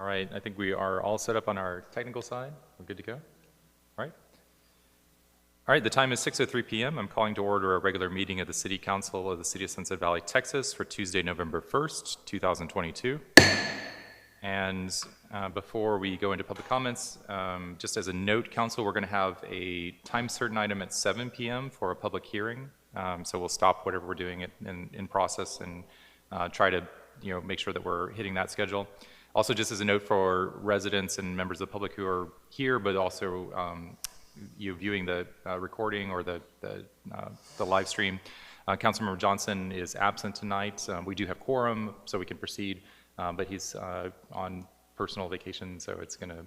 All right, I think we are all set up on our technical side. We're good to go. All right. All right, the time is 6:03 p.m. I'm calling to order a regular meeting of the City Council of the City of Sunset Valley, Texas for Tuesday, November 1st, 2022. And before we go into public comments, just as a note, Council, we're going to have a time certain item at 7 p.m. for a public hearing. So we'll stop whatever we're doing in process and try to make sure that we're hitting that schedule. Also, just as a note for residents and members of the public who are here, but also you viewing the recording or the live stream, Councilmember Johnson is absent tonight. We do have quorum, so we can proceed, but he's on personal vacation, so it's gonna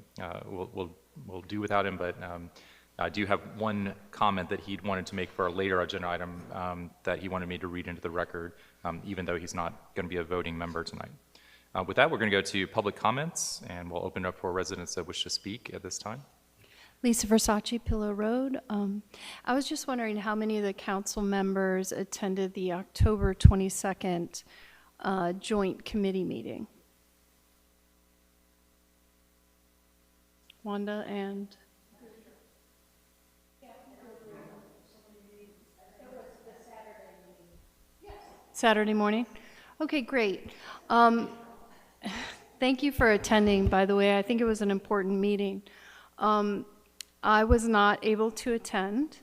we'll do without him. But I do have one comment that he wanted to make for a later agenda item that he wanted me to read into the record, even though he's not going to be a voting member tonight. With that, we're going to go to public comments, and we'll open it up for residents that wish to speak at this time. Lisa Versace, Pillow Road. I was just wondering how many of the council members attended the October 22nd joint committee meeting? Wanda and? Saturday morning? Okay, great. Thank you for attending, by the way. I think it was an important meeting. I was not able to attend,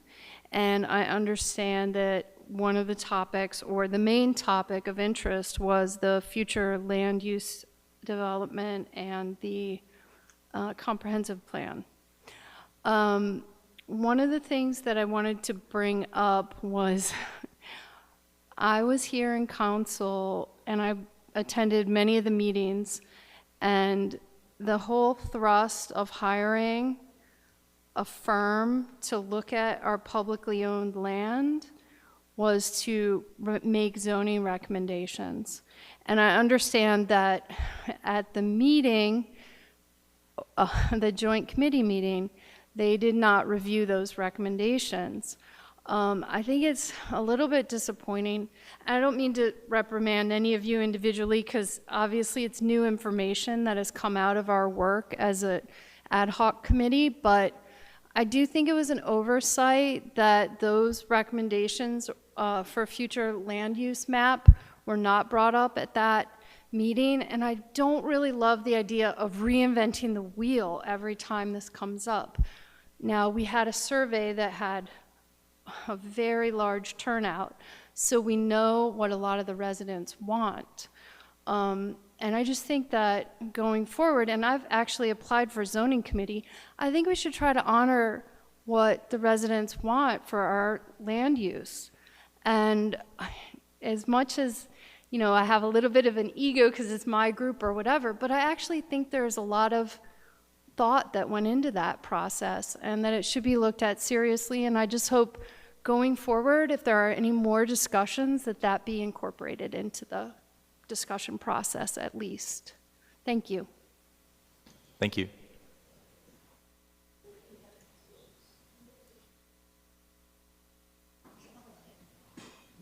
and I understand that one of the topics, or the main topic of interest, was the future land use development and the comprehensive plan. One of the things that I wanted to bring up was I was here in council, and I attended many of the meetings, and the whole thrust of hiring a firm to look at our publicly owned land was to make zoning recommendations. And I understand that at the meeting, the joint committee meeting, they did not review those recommendations. I think it's a little bit disappointing. I don't mean to reprimand any of you individually, because obviously it's new information that has come out of our work as an ad hoc committee, but I do think it was an oversight that those recommendations for future land use map were not brought up at that meeting, and I don't really love the idea of reinventing the wheel every time this comes up. Now, we had a survey that had a very large turnout, so we know what a lot of the residents want. And I just think that going forward, and I've actually applied for zoning committee, I think we should try to honor what the residents want for our land use. And as much as, I have a little bit of an ego because it's my group or whatever, but I actually think there's a lot of thought that went into that process and that it should be looked at seriously. And I just hope going forward, if there are any more discussions, that be incorporated into the discussion process at least. Thank you. Thank you.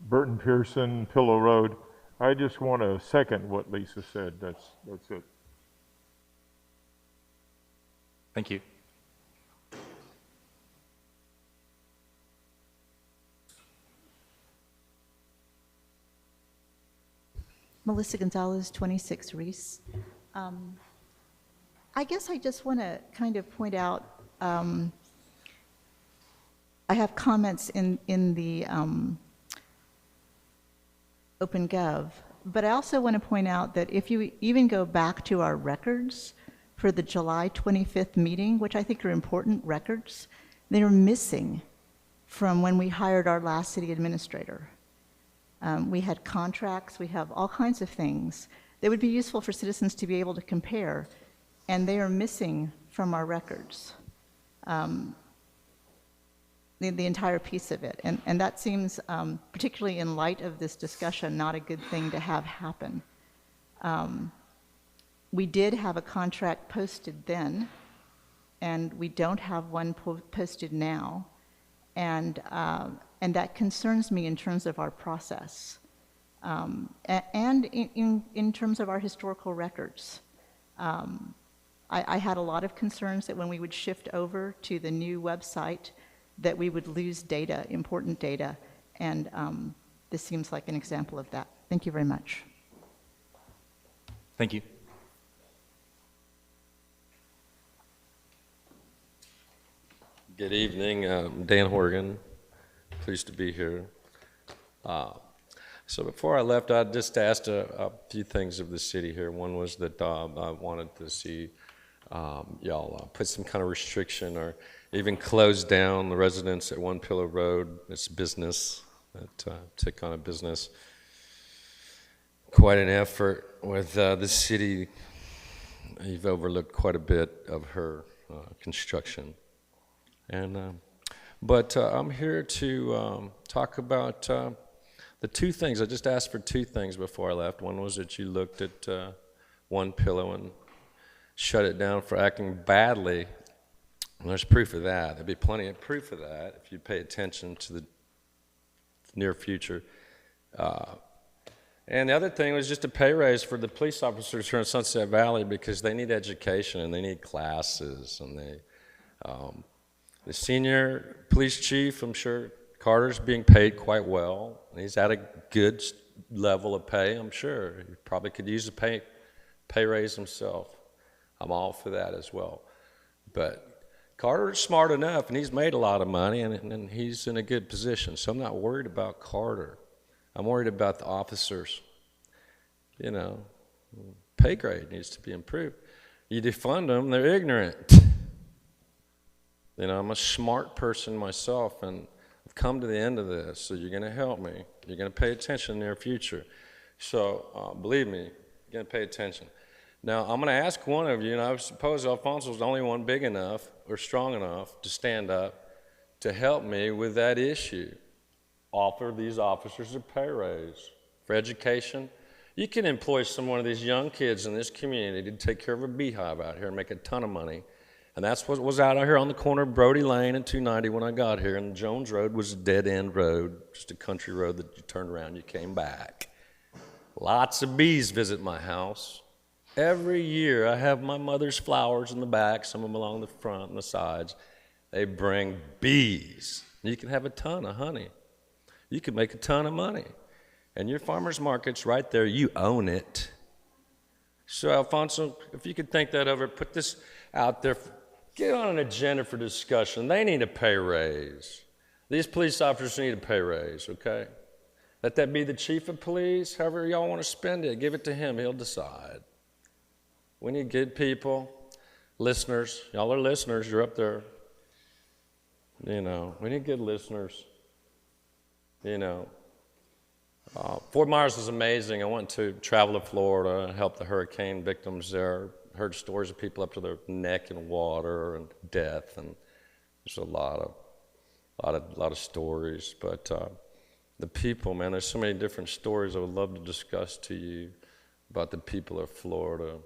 Burton Pearson, Pillow Road. I just want to second what Lisa said. That's it. Thank you. Melissa Gonzalez, 26 Reese. I guess I just want to kind of point out, I have comments in the OpenGov, but I also want to point out that if you even go back to our records for the July 25th meeting, which I think are important records, they are missing from when we hired our last city administrator. We had contracts, we have all kinds of things that would be useful for citizens to be able to compare, and they are missing from our records, the entire piece of it. And that seems, particularly in light of this discussion, not a good thing to have happen. We did have a contract posted then, and we don't have one posted now. And that concerns me in terms of our process, and in terms of our historical records. I had a lot of concerns that when we would shift over to the new website, that we would lose data, important data, and this seems like an example of that. Thank you very much. Thank you. Good evening, Dan Horgan. Pleased to be here. So before I left, I just asked a few things of the city here. One was that I wanted to see y'all put some kind of restriction or even close down the residents at One Pillow Road. It's business, that took on a business. Quite an effort with the city. You've overlooked quite a bit of her construction. And but I'm here to talk about the two things. I just asked for two things before I left. One was that you looked at One Pillow and shut it down for acting badly. And there's proof of that. There'd be plenty of proof of that if you pay attention to the near future. And the other thing was just a pay raise for the police officers here in Sunset Valley, because they need education and they need classes. And the senior police chief, I'm sure Carter's being paid quite well. He's at a good level of pay, I'm sure. He probably could use a pay raise himself. I'm all for that as well. But Carter's smart enough, and he's made a lot of money, and he's in a good position. So I'm not worried about Carter. I'm worried about the officers. You know, pay grade needs to be improved. You defund them, they're ignorant. You know, I'm a smart person myself, and I've come to the end of this, so you're going to help me. You're going to pay attention in the near future. So believe me, you're going to pay attention. Now, I'm going to ask one of you, and I suppose Alfonso's the only one big enough or strong enough to stand up to help me with that issue. Offer these officers a pay raise for education. You can employ some one of these young kids in this community to take care of a beehive out here and make a ton of money. And that's what was out here on the corner of Brody Lane and 290 when I got here. And Jones Road was a dead-end road, just a country road that you turned around, you came back. Lots of bees visit my house. Every year I have my mother's flowers in the back, some of them along the front and the sides. They bring bees. You can have a ton of honey. You can make a ton of money. And your farmer's market's right there. You own it. So, Alfonso, if you could think that over, put this out there. Get on an agenda for discussion. They need a pay raise. These police officers need a pay raise, okay? Let that be the chief of police, however y'all want to spend it. Give it to him. He'll decide. We need good people, listeners. Y'all are listeners. You're up there. You know, we need good listeners. You know, Fort Myers was amazing. I went to travel to Florida and help the hurricane victims there. Heard stories of people up to their neck in water and death, and there's a lot of stories. But the people, man, there's so many different stories I would love to discuss to you about the people of Florida.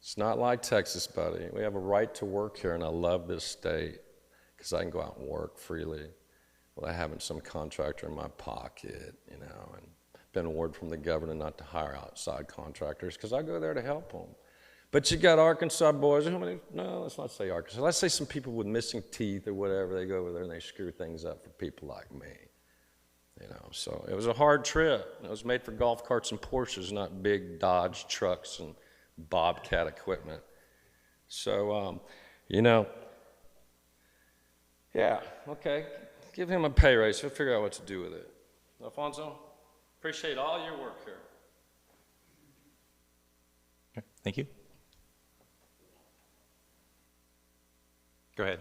It's not like Texas, buddy. We have a right to work here, and I love this state because I can go out and work freely without having some contractor in my pocket, you know, and been warned from the governor not to hire outside contractors because I go there to help them. But you got Arkansas boys. No, let's not say Arkansas. Let's say some people with missing teeth or whatever. They go over there and they screw things up for people like me. You know, so it was a hard trip. It was made for golf carts and Porsches, not big Dodge trucks and Bobcat equipment. So, you know, yeah, okay. Give him a pay raise. He'll figure out what to do with it. Alfonso, appreciate all your work here. Okay, thank you. Go ahead.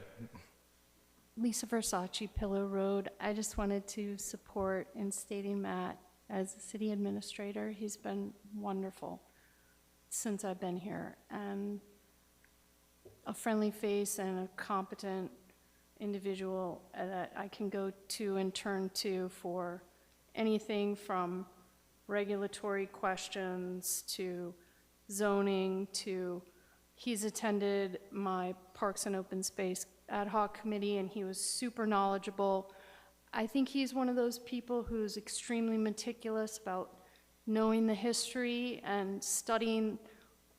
Lisa Versace, Pillow Road. I just wanted to support in stating Matt as the city administrator. He's been wonderful since I've been here, and a friendly face and a competent individual that I can go to and turn to for anything from regulatory questions to zoning to, he's attended my Parks and Open Space ad hoc committee and he was super knowledgeable. I think he's one of those people who's extremely meticulous about knowing the history and studying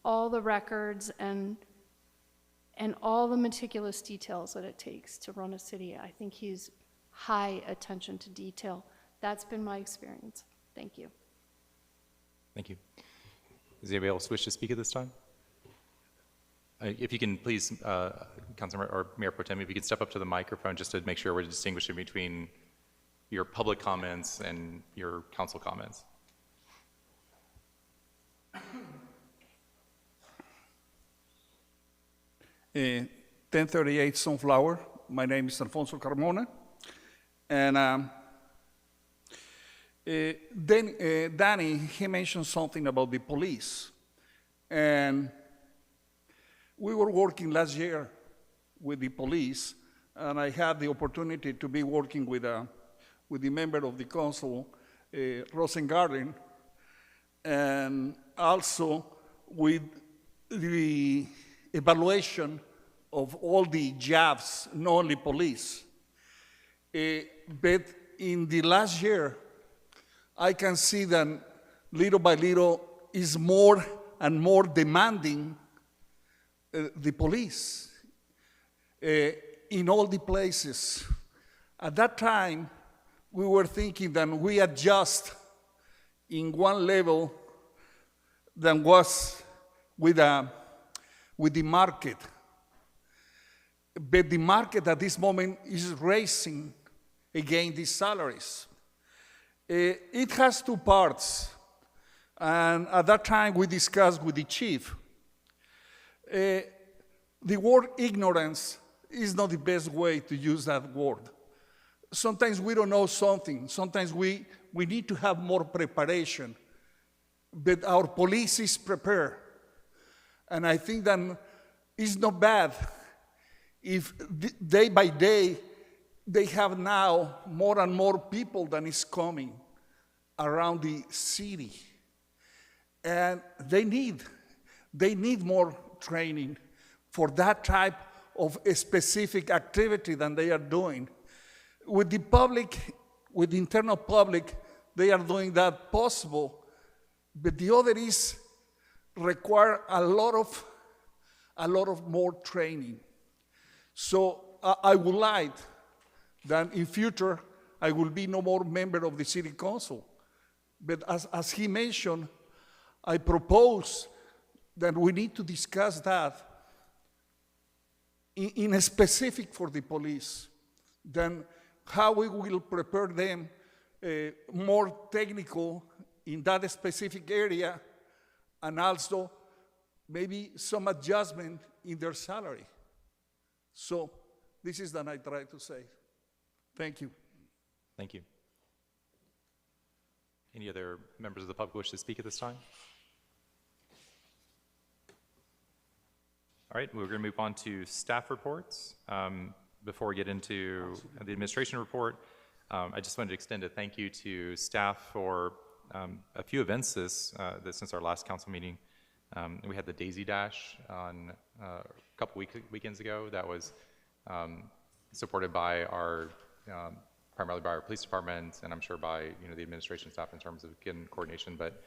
all the records and all the meticulous details that it takes to run a city. I think he's high attention to detail. That's been my experience. Thank you. Thank you. Does anybody else wish to speak at this time? If you can please, Councilmember or Mayor Pro Tem, if you could step up to the microphone just to make sure we're distinguishing between your public comments and your council comments. Uh, 1038 Sunflower. My name is Alfonso Carmona. And Danny, he mentioned something about the police. And we were working last year with the police, and I had the opportunity to be working with the member of the council, Rosengarten, and also with the evaluation of all the jobs, not only police. But in the last year, I can see that little by little is more and more demanding the police in all the places. At that time, we were thinking that we adjust in one level than was with the market. But the market at this moment is raising again these salaries. It has two parts. And at that time, we discussed with the chief. The word ignorance is not the best way to use that word. Sometimes we don't know something. Sometimes we need to have more preparation. But our police is prepared. And I think that it's not bad if day by day they have now more and more people that is coming around the city. And they need more training for that type of a specific activity that they are doing. With the public, with the internal public, they are doing that possible, but the other is require a lot of more training. So I would like that in future I will be no more member of the city council. But as he mentioned, I propose that we need to discuss that in a specific for the police, then how we will prepare them more technical in that specific area, and also maybe some adjustment in their salary. So this is what I try to say. Thank you. Thank you. Any other members of the public wish to speak at this time? All right, we're going to move on to staff reports. Before we get into the administration report, I just wanted to extend a thank you to staff for a few events since our last council meeting. We had the Daisy Dash on a couple weekends ago. That was supported by our primarily by our police department, and I'm sure by the administration staff in terms of again coordination. But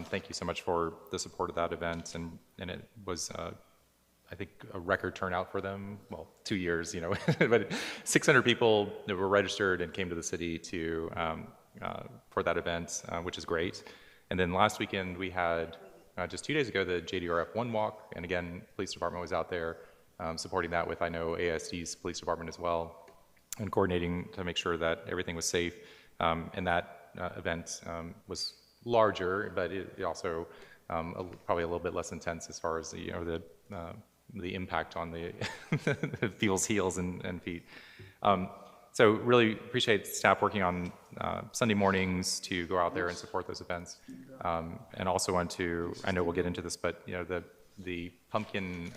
thank you so much for the support of that event, and it was I think a record turnout for them. Well, 2 years, but 600 people that were registered and came to the city to for that event, which is great. And then last weekend we had just 2 days ago the JDRF One Walk, and again, police department was out there supporting that with, I know, ASD's police department as well, and coordinating to make sure that everything was safe. And that event was larger, but it also probably a little bit less intense as far as the impact on the feels, heels, and feet. So really appreciate staff working on Sunday mornings to go out there and support those events. And also want to, I know we'll get into this, but the pumpkin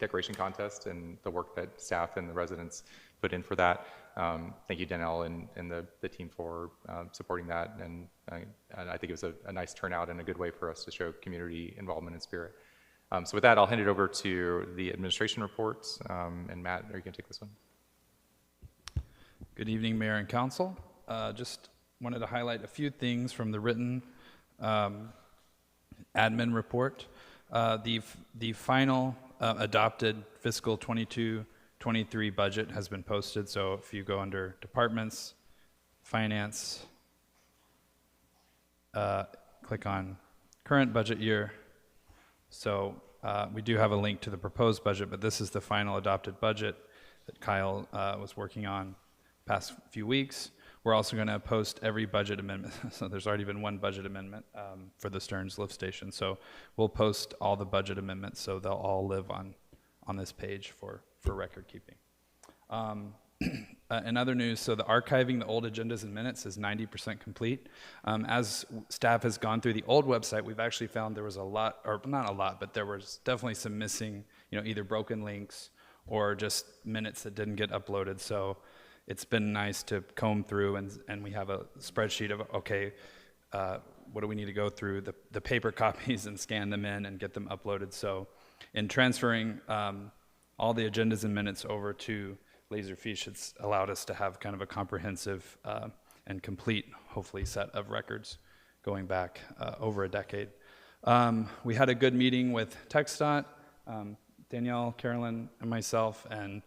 decoration contest and the work that staff and the residents put in for that. Thank you, Danelle, and the team for supporting that. And I think it was a nice turnout and a good way for us to show community involvement and spirit. So with that, I'll hand it over to the administration reports. And Matt, are you going to take this one? Good evening, Mayor and Council. Just wanted to highlight a few things from the written admin report. The final adopted fiscal 22-23 budget has been posted. So if you go under departments, finance, click on current budget year. So we do have a link to the proposed budget, but this is the final adopted budget that Kyle was working on past few weeks. We're also going to post every budget amendment. So there's already been one budget amendment for the Stearns lift station. So we'll post all the budget amendments so they'll all live on this page for record keeping. In other news, so the archiving the old agendas and minutes is 90% complete. As staff has gone through the old website, we've actually found there was a lot, or not a lot, but there was definitely some missing, either broken links or just minutes that didn't get uploaded. So it's been nice to comb through, and we have a spreadsheet of, okay, what do we need to go through, the paper copies and scan them in and get them uploaded. So in transferring all the agendas and minutes over to Laserfiche, it's allowed us to have kind of a comprehensive and complete, hopefully, set of records going back over a decade. We had a good meeting with TxDOT, Danielle, Carolyn, and myself, and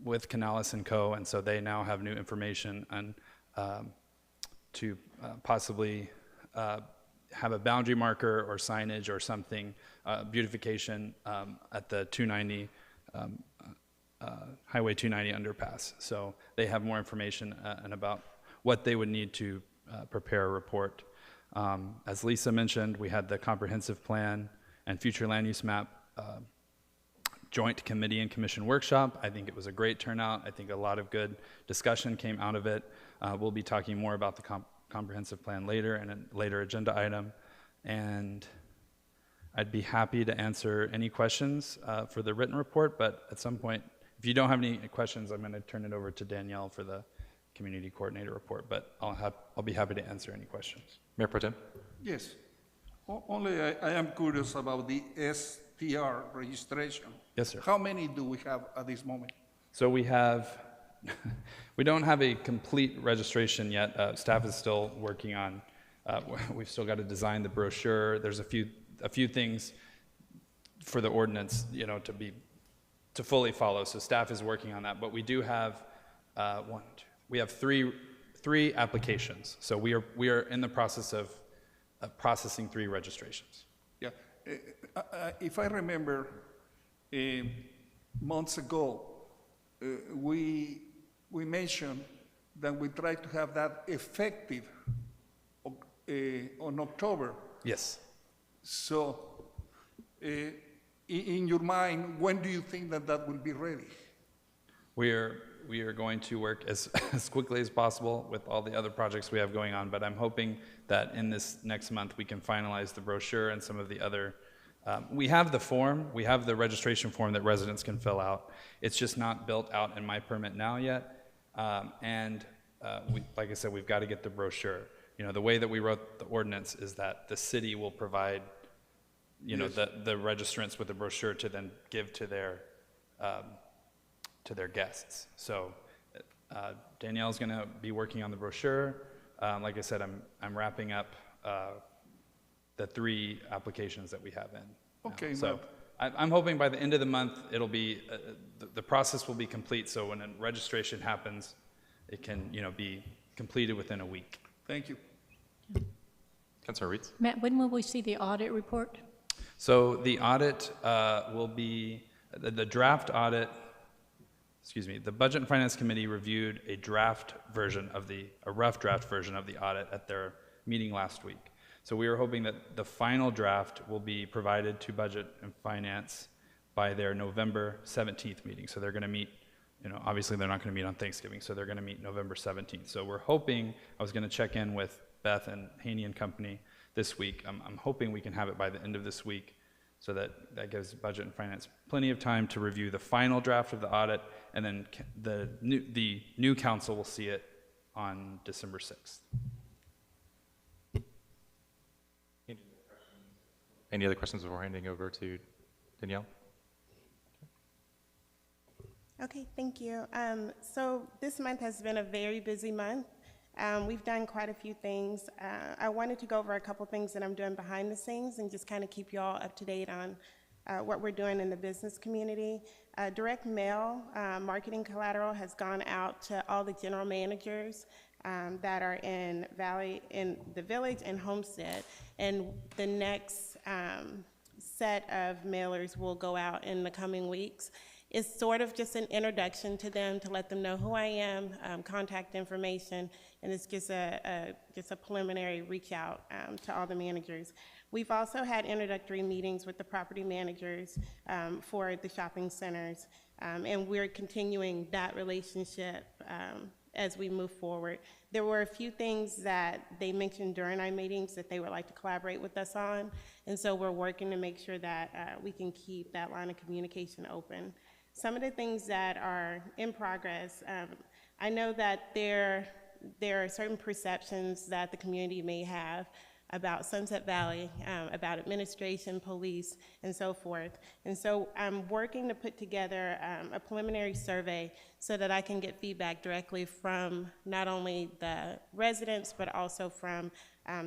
with Canales & Co., and so they now have new information on to possibly have a boundary marker or signage or something, beautification at the 290, Highway 290 underpass. So they have more information and about what they would need to prepare a report. As Lisa mentioned, we had the comprehensive plan and future land use map joint committee and commission workshop. I think it was a great turnout. I think a lot of good discussion came out of it. We'll be talking more about the comprehensive plan later in a later agenda item. And I'd be happy to answer any questions for the written report, but at some point, if you don't have any questions, I'm going to turn it over to Danielle for the community coordinator report, but I'll be happy to answer any questions. Mayor Pro Tem? Yes. Only I am curious about the STR registration. Yes, sir. How many do we have at this moment? So we have, we don't have a complete registration yet. Staff is still working on, we've still got to design the brochure. There's a few things for the ordinance, to fully follow. So staff is working on that, but we do have we have three applications. So we are in the process of processing 3 registrations. Yeah. If I remember, months ago, we mentioned that we try to have that effective on October. Yes. So, in your mind, when do you think that will be ready? We are going to work as quickly as possible with all the other projects we have going on, but I'm hoping that in this next month we can finalize the brochure and some of the other. We have the form, we have the registration form that residents can fill out. It's just not built out in My Permit Now yet, like I said, we've got to get the brochure. The way that we wrote the ordinance is that the city will provide, Yes. the registrants with the brochure to then give to their guests. So Danielle's going to be working on the brochure. Like I said, I'm wrapping up the 3 applications that we have in. Okay. So I'm hoping by the end of the month, it'll be, the process will be complete, so when a registration happens, it can, be completed within a week. Thank you. Councilor Reeds? Matt, when will we see the audit report? So the audit will be, the draft audit, the Budget and Finance Committee reviewed a rough draft version of the audit at their meeting last week. So we are hoping that the final draft will be provided to Budget and Finance by their November 17th meeting. So they're going to meet, obviously they're not going to meet on Thanksgiving, so they're going to meet November 17th. So we're hoping, I was going to check in with Beth and Haney and Company this week. I'm hoping we can have it by the end of this week, so that gives Budget and Finance plenty of time to review the final draft of the audit, and then the new council will see it on December 6th. Any other questions before handing over to Danielle? Okay, thank you. So this month has been a very busy month. We've done quite a few things. I wanted to go over a couple things that I'm doing behind the scenes and just kind of keep you all up to date on what we're doing in the business community. Direct mail marketing collateral has gone out to all the general managers that are in the Village and Homestead, and the next set of mailers will go out in the coming weeks. It's sort of just an introduction to them to let them know who I am, contact information, and it's just a preliminary reach out to all the managers. We've also had introductory meetings with the property managers for the shopping centers, and we're continuing that relationship as we move forward. There were a few things that they mentioned during our meetings that they would like to collaborate with us on, and so we're working to make sure that we can keep that line of communication open. Some of the things that are in progress, I know that there are certain perceptions that the community may have about Sunset Valley, about administration, police, and so forth. And so I'm working to put together a preliminary survey so that I can get feedback directly from not only the residents, but also from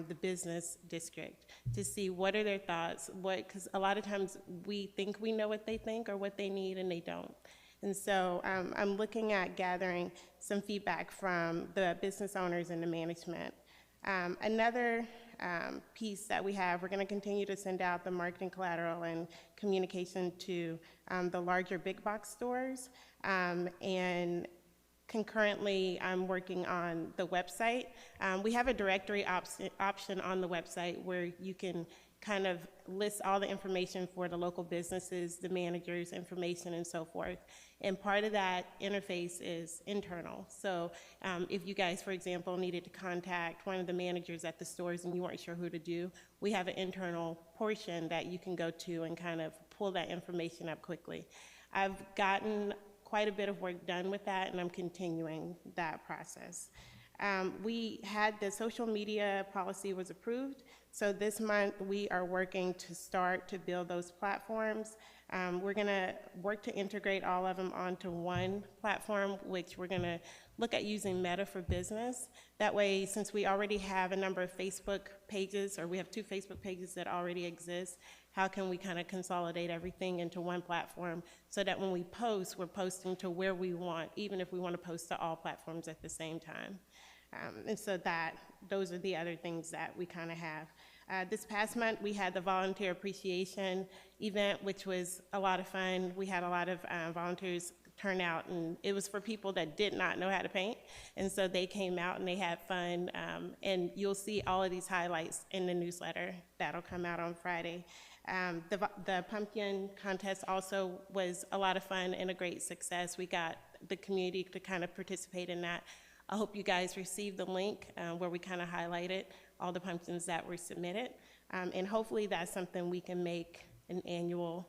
the business district to see what are their thoughts, because a lot of times we think we know what they think or what they need, and they don't. And so I'm looking at gathering some feedback from the business owners and the management. Another piece that we have, we're going to continue to send out the marketing collateral and communication to the larger big box stores. And concurrently, I'm working on the website. We have a directory option on the website where you can kind of list all the information for the local businesses, the managers' information, and so forth. And part of that interface is internal. So if you guys, for example, needed to contact one of the managers at the stores and you weren't sure who to do, we have an internal portion that you can go to and kind of pull that information up quickly. I've gotten quite a bit of work done with that, and I'm continuing that process. We had the social media policy was approved, so this month we are working to start to build those platforms. We're going to work to integrate all of them onto one platform, which we're going to look at using Meta for Business. That way, since we already have a number of Facebook pages, or we have 2 Facebook pages that already exist, how can we kind of consolidate everything into one platform so that when we post, we're posting to where we want, even if we want to post to all platforms at the same time. And so those are the other things that we kind of have. This past month, we had the volunteer appreciation event, which was a lot of fun. We had a lot of volunteers turn out, and it was for people that did not know how to paint. And so they came out and they had fun. And you'll see all of these highlights in the newsletter that'll come out on Friday. The pumpkin contest also was a lot of fun and a great success. We got the community to kind of participate in that. I hope you guys received the link where we kind of highlighted all the pumpkins that were submitted. And hopefully that's something we can make an annual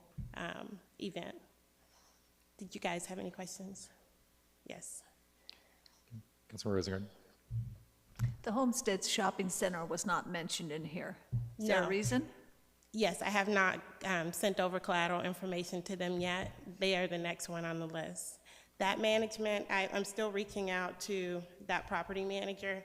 event. Did you guys have any questions? Yes. Councilmember Rosengren. The Homestead Shopping Center was not mentioned in here. Is there a No. reason? Yes, I have not sent over collateral information to them yet. They are the next one on the list. That management, I'm still reaching out to that property manager.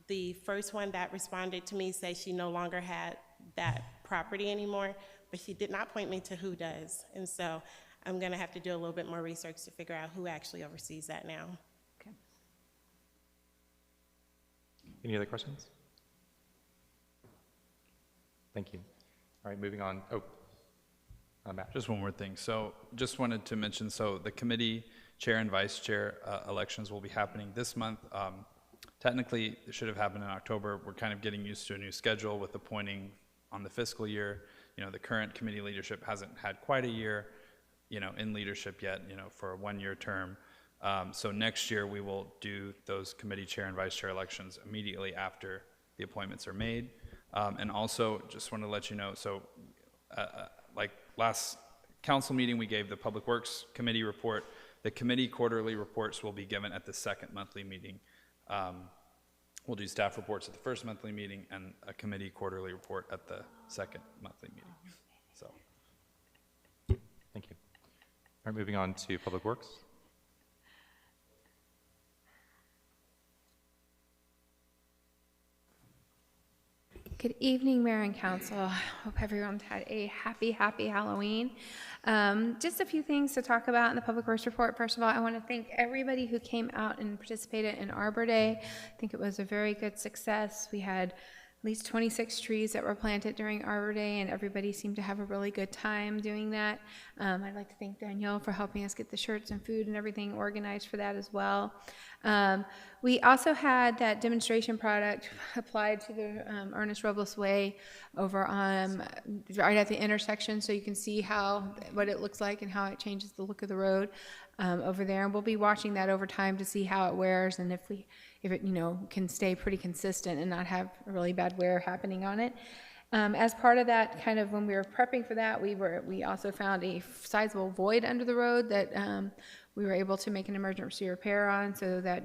The first one that responded to me said she no longer had that property anymore, but she did not point me to who does. And so I'm going to have to do a little bit more research to figure out who actually oversees that now. Okay. Any other questions? Thank you. All right, moving on. Matt. Just one more thing. So just wanted to mention, so the committee chair and vice chair elections will be happening this month. Technically, it should have happened in October. We're kind of getting used to a new schedule with appointing on the fiscal year. You know, the current committee leadership hasn't had quite a year, in leadership yet, for a one-year term. So next year, we will do those committee chair and vice chair elections immediately after the appointments are made. And also, just want to let you know, so like last council meeting, we gave the Public Works Committee report. The committee quarterly reports will be given at the second monthly meeting. We'll do staff reports at the first monthly meeting and a committee quarterly report at the second monthly meeting. So, Thank you. All right, moving on to Public Works. Good evening, Mayor and Council. Hope everyone's had a happy Halloween. Just a few things to talk about in the Public Works Report. First of all, I want to thank everybody who came out and participated in Arbor Day. I think it was a very good success. We had at least 26 trees that were planted during Arbor Day, and everybody seemed to have a really good time doing that. I'd like to thank Danielle for helping us get the shirts and food and everything organized for that as well. We also had that demonstration product applied to the Ernest Robles Way over on right at the intersection, so you can see what it looks like and how it changes the look of the road over there. And we'll be watching that over time to see how it wears and if it can stay pretty consistent and not have a really bad wear happening on it. As part of that, kind of when we were prepping for that, we also found a sizable void under the road that we were able to make an emergency repair on, so that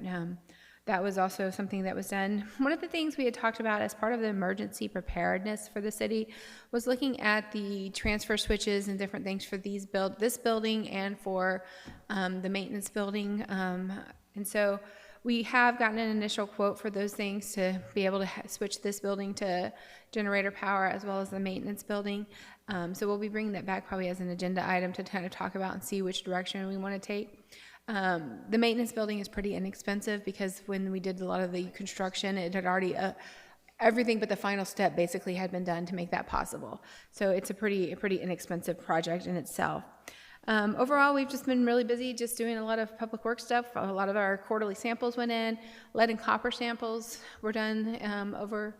that was also something that was done. One of the things we had talked about as part of the emergency preparedness for the city was looking at the transfer switches and different things for this building and for the maintenance building. And so we have gotten an initial quote for those things to be able to switch this building to generator power as well as the maintenance building. So we'll be bringing that back probably as an agenda item to kind of talk about and see which direction we want to take. The maintenance building is pretty inexpensive because when we did a lot of the construction, it had already, everything but the final step basically had been done to make that possible. So it's a pretty inexpensive project in itself. Overall, we've just been really busy just doing a lot of public work stuff. A lot of our quarterly samples went in. Lead and copper samples were done over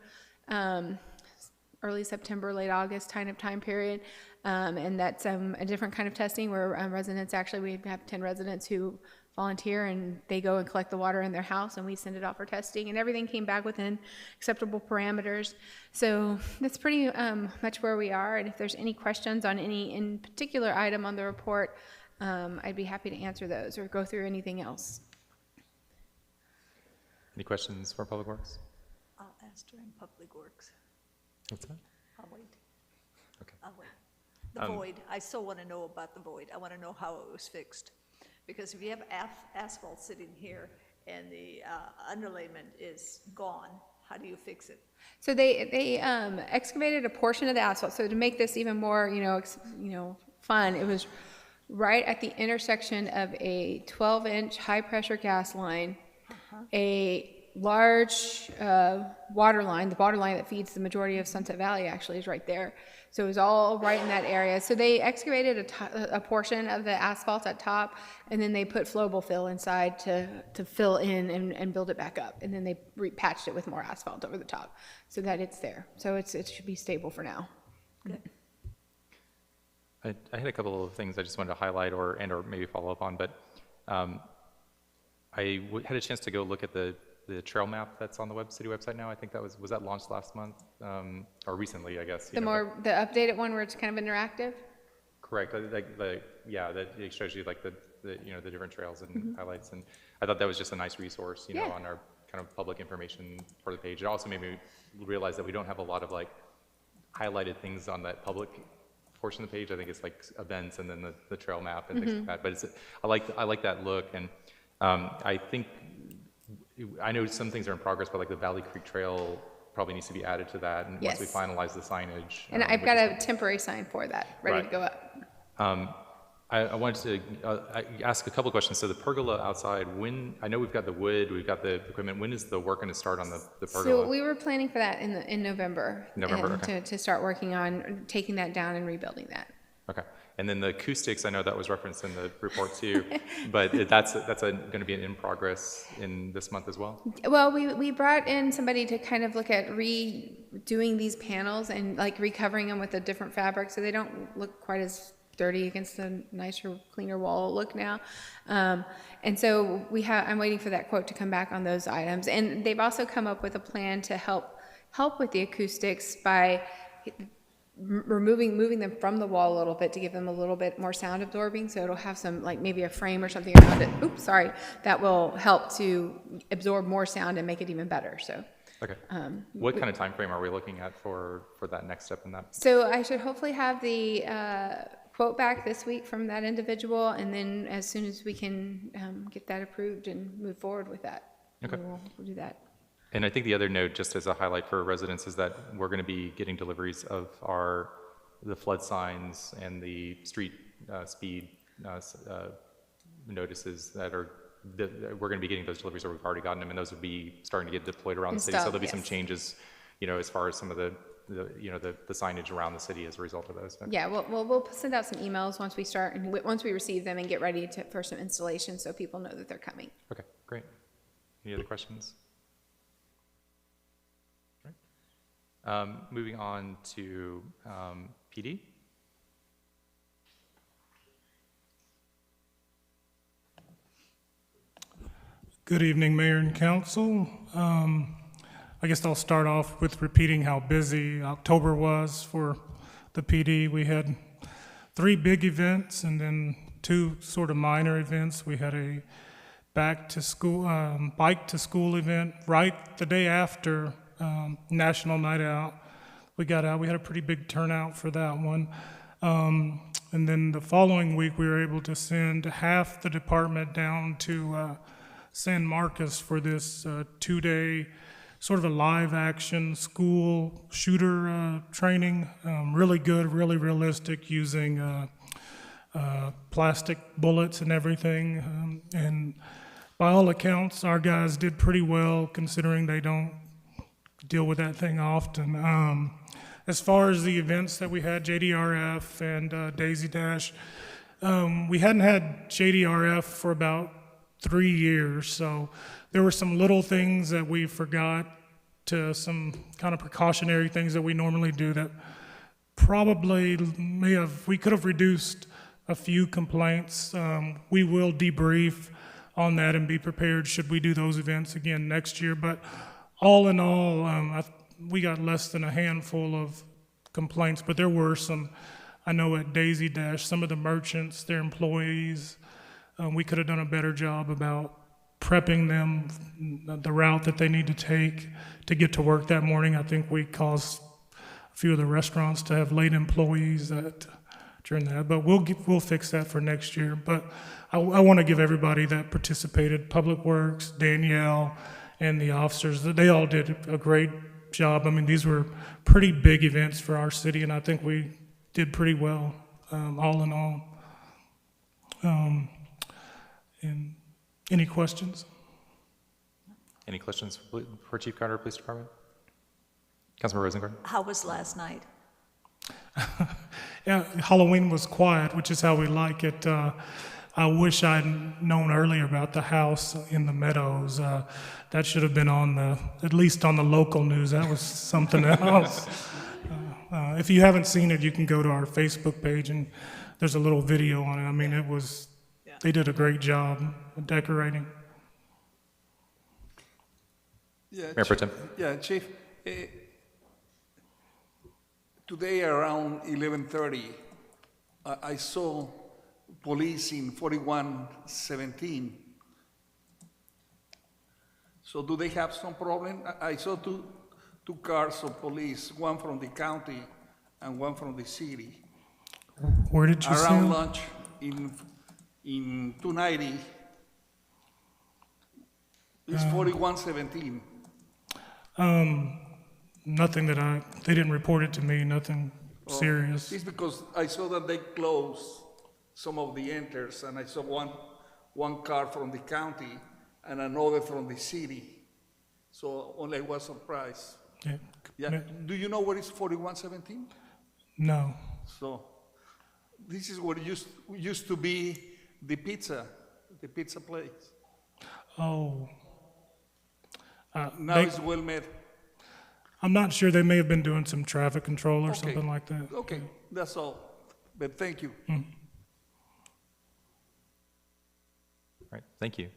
early September, late August kind of time period. And that's a different kind of testing where residents, actually we have 10 residents who volunteer and they go and collect the water in their house and we send it off for testing, and everything came back within acceptable parameters. So that's pretty much where we are, and if there's any questions on any in particular item on the report, I'd be happy to answer those or go through anything else. Any questions for Public Works? I'll ask during Public Works. What's that? I'll wait. Okay. I'll wait. The void, I still want to know about the void. I want to know how it was fixed. Because if you have asphalt sitting here and the underlayment is gone, how do you fix it? So they excavated a portion of the asphalt. So to make this even more, fun, it was right at the intersection of a 12-inch high-pressure gas line, a large water line. The water line that feeds the majority of Sunset Valley actually is right there. So it was all right in that area. So they excavated a portion of the asphalt at top, and then they put flowable fill inside to fill in and build it back up. And then they patched it with more asphalt over the top so that it's there. So it should be stable for now. Good. I had a couple of things I just wanted to highlight or maybe follow up on, but I had a chance to go look at the trail map that's on the city website now. I think that was that launched last month or recently, I guess. The updated one where it's kind of interactive? Correct. That it shows you like the different trails and highlights, and I thought that was just a nice resource, on our kind of public information part of the page. It also made me realize that we don't have a lot of like highlighted things on that public portion of the page. I think it's like events and then the trail map and things like that. But I like that look, and I know some things are in progress, but like the Valley Creek Trail probably needs to be added to that, and once we finalize the signage. And I've got a temporary sign for that, ready to go up. I wanted to ask a couple questions. So the pergola outside, I know we've got the wood, we've got the equipment. When is the work going to start on the pergola? So we were planning for that in November. Okay. To start working on taking that down and rebuilding that. Okay. And then the acoustics, I know that was referenced in the report too, but that's going to be in progress in this month as well? Well, we brought in somebody to kind of look at redoing these panels and like recovering them with a different fabric so they don't look quite as dirty against the nicer, cleaner wall look now. And so I'm waiting for that quote to come back on those items. And they've also come up with a plan to help with the acoustics by moving them from the wall a little bit to give them a little bit more sound absorbing, so it'll have some like maybe a frame or something around it. That will help to absorb more sound and make it even better. So. Okay. What kind of time frame are we looking at for that next step in that? So I should hopefully have the quote back this week from that individual, and then as soon as we can get that approved and move forward with that, we'll do that. And I think the other note, just as a highlight for residents, is that we're going to be getting deliveries of the flood signs and the street speed notices that we're going to be getting those deliveries, or we've already gotten them, and those will be starting to get deployed around the city. So there'll be some changes, as far as some of the signage around the city as a result of those. Yeah, we'll send out some emails once we start, and once we receive them and get ready for some installation so people know that they're coming. Okay, great. Any other questions? All right. Moving on to PD. Good evening, Mayor and Council. I guess I'll start off with repeating how busy October was for the PD. We had 3 big events and then 2 sort of minor events. We had a bike to school event right the day after National Night Out. We got out. We had a pretty big turnout for that one. And then the following week, we were able to send half the department down to San Marcos for this 2-day sort of a live action school shooter training. Really good, really realistic, using plastic bullets and everything. And by all accounts, our guys did pretty well considering they don't deal with that thing often. As far as the events that we had, JDRF and Daisy Dash, we hadn't had JDRF for about 3 years, so there were some little things that we forgot, to some kind of precautionary things that we normally do that probably we could have reduced a few complaints. We will debrief on that and be prepared should we do those events again next year, but all in all, we got less than a handful of complaints, but there were some. I know at Daisy Dash, some of the merchants, their employees, we could have done a better job about prepping them the route that they need to take to get to work that morning. I think we caused a few of the restaurants to have late employees during that, but we'll fix that for next year. But I want to give everybody that participated, Public Works, Danielle, and the officers, they all did a great job. I mean, these were pretty big events for our city, and I think we did pretty well, all in all. And any questions? Any questions for Chief Carter, Police Department? Councilmember Rosengren? How was last night? Yeah, Halloween was quiet, which is how we like it. I wish I'd known earlier about the house in the Meadows. That should have been at least on the local news. That was something else. If you haven't seen it, you can go to our Facebook page and there's a little video on it. I mean, they did a great job decorating. Yeah, Mayor Pro Tem. Yeah, Chief. Today around 11:30, I saw police in 4117. So do they have some problem? I saw two cars of police, one from the county and one from the city. Where did you see around them? lunch in 290. It's 4117. Nothing they didn't report it to me, nothing serious. It's because I saw that they closed some of the enters, and I saw one car from the county and another from the city. So only I was surprised. Yeah. Yeah. Do you know what is 4117? No. So this is what used to be the pizza place. Oh. Now it's well met. I'm not sure. They may have been doing some traffic control or something like that. Okay, that's all. But thank you. All right, thank you.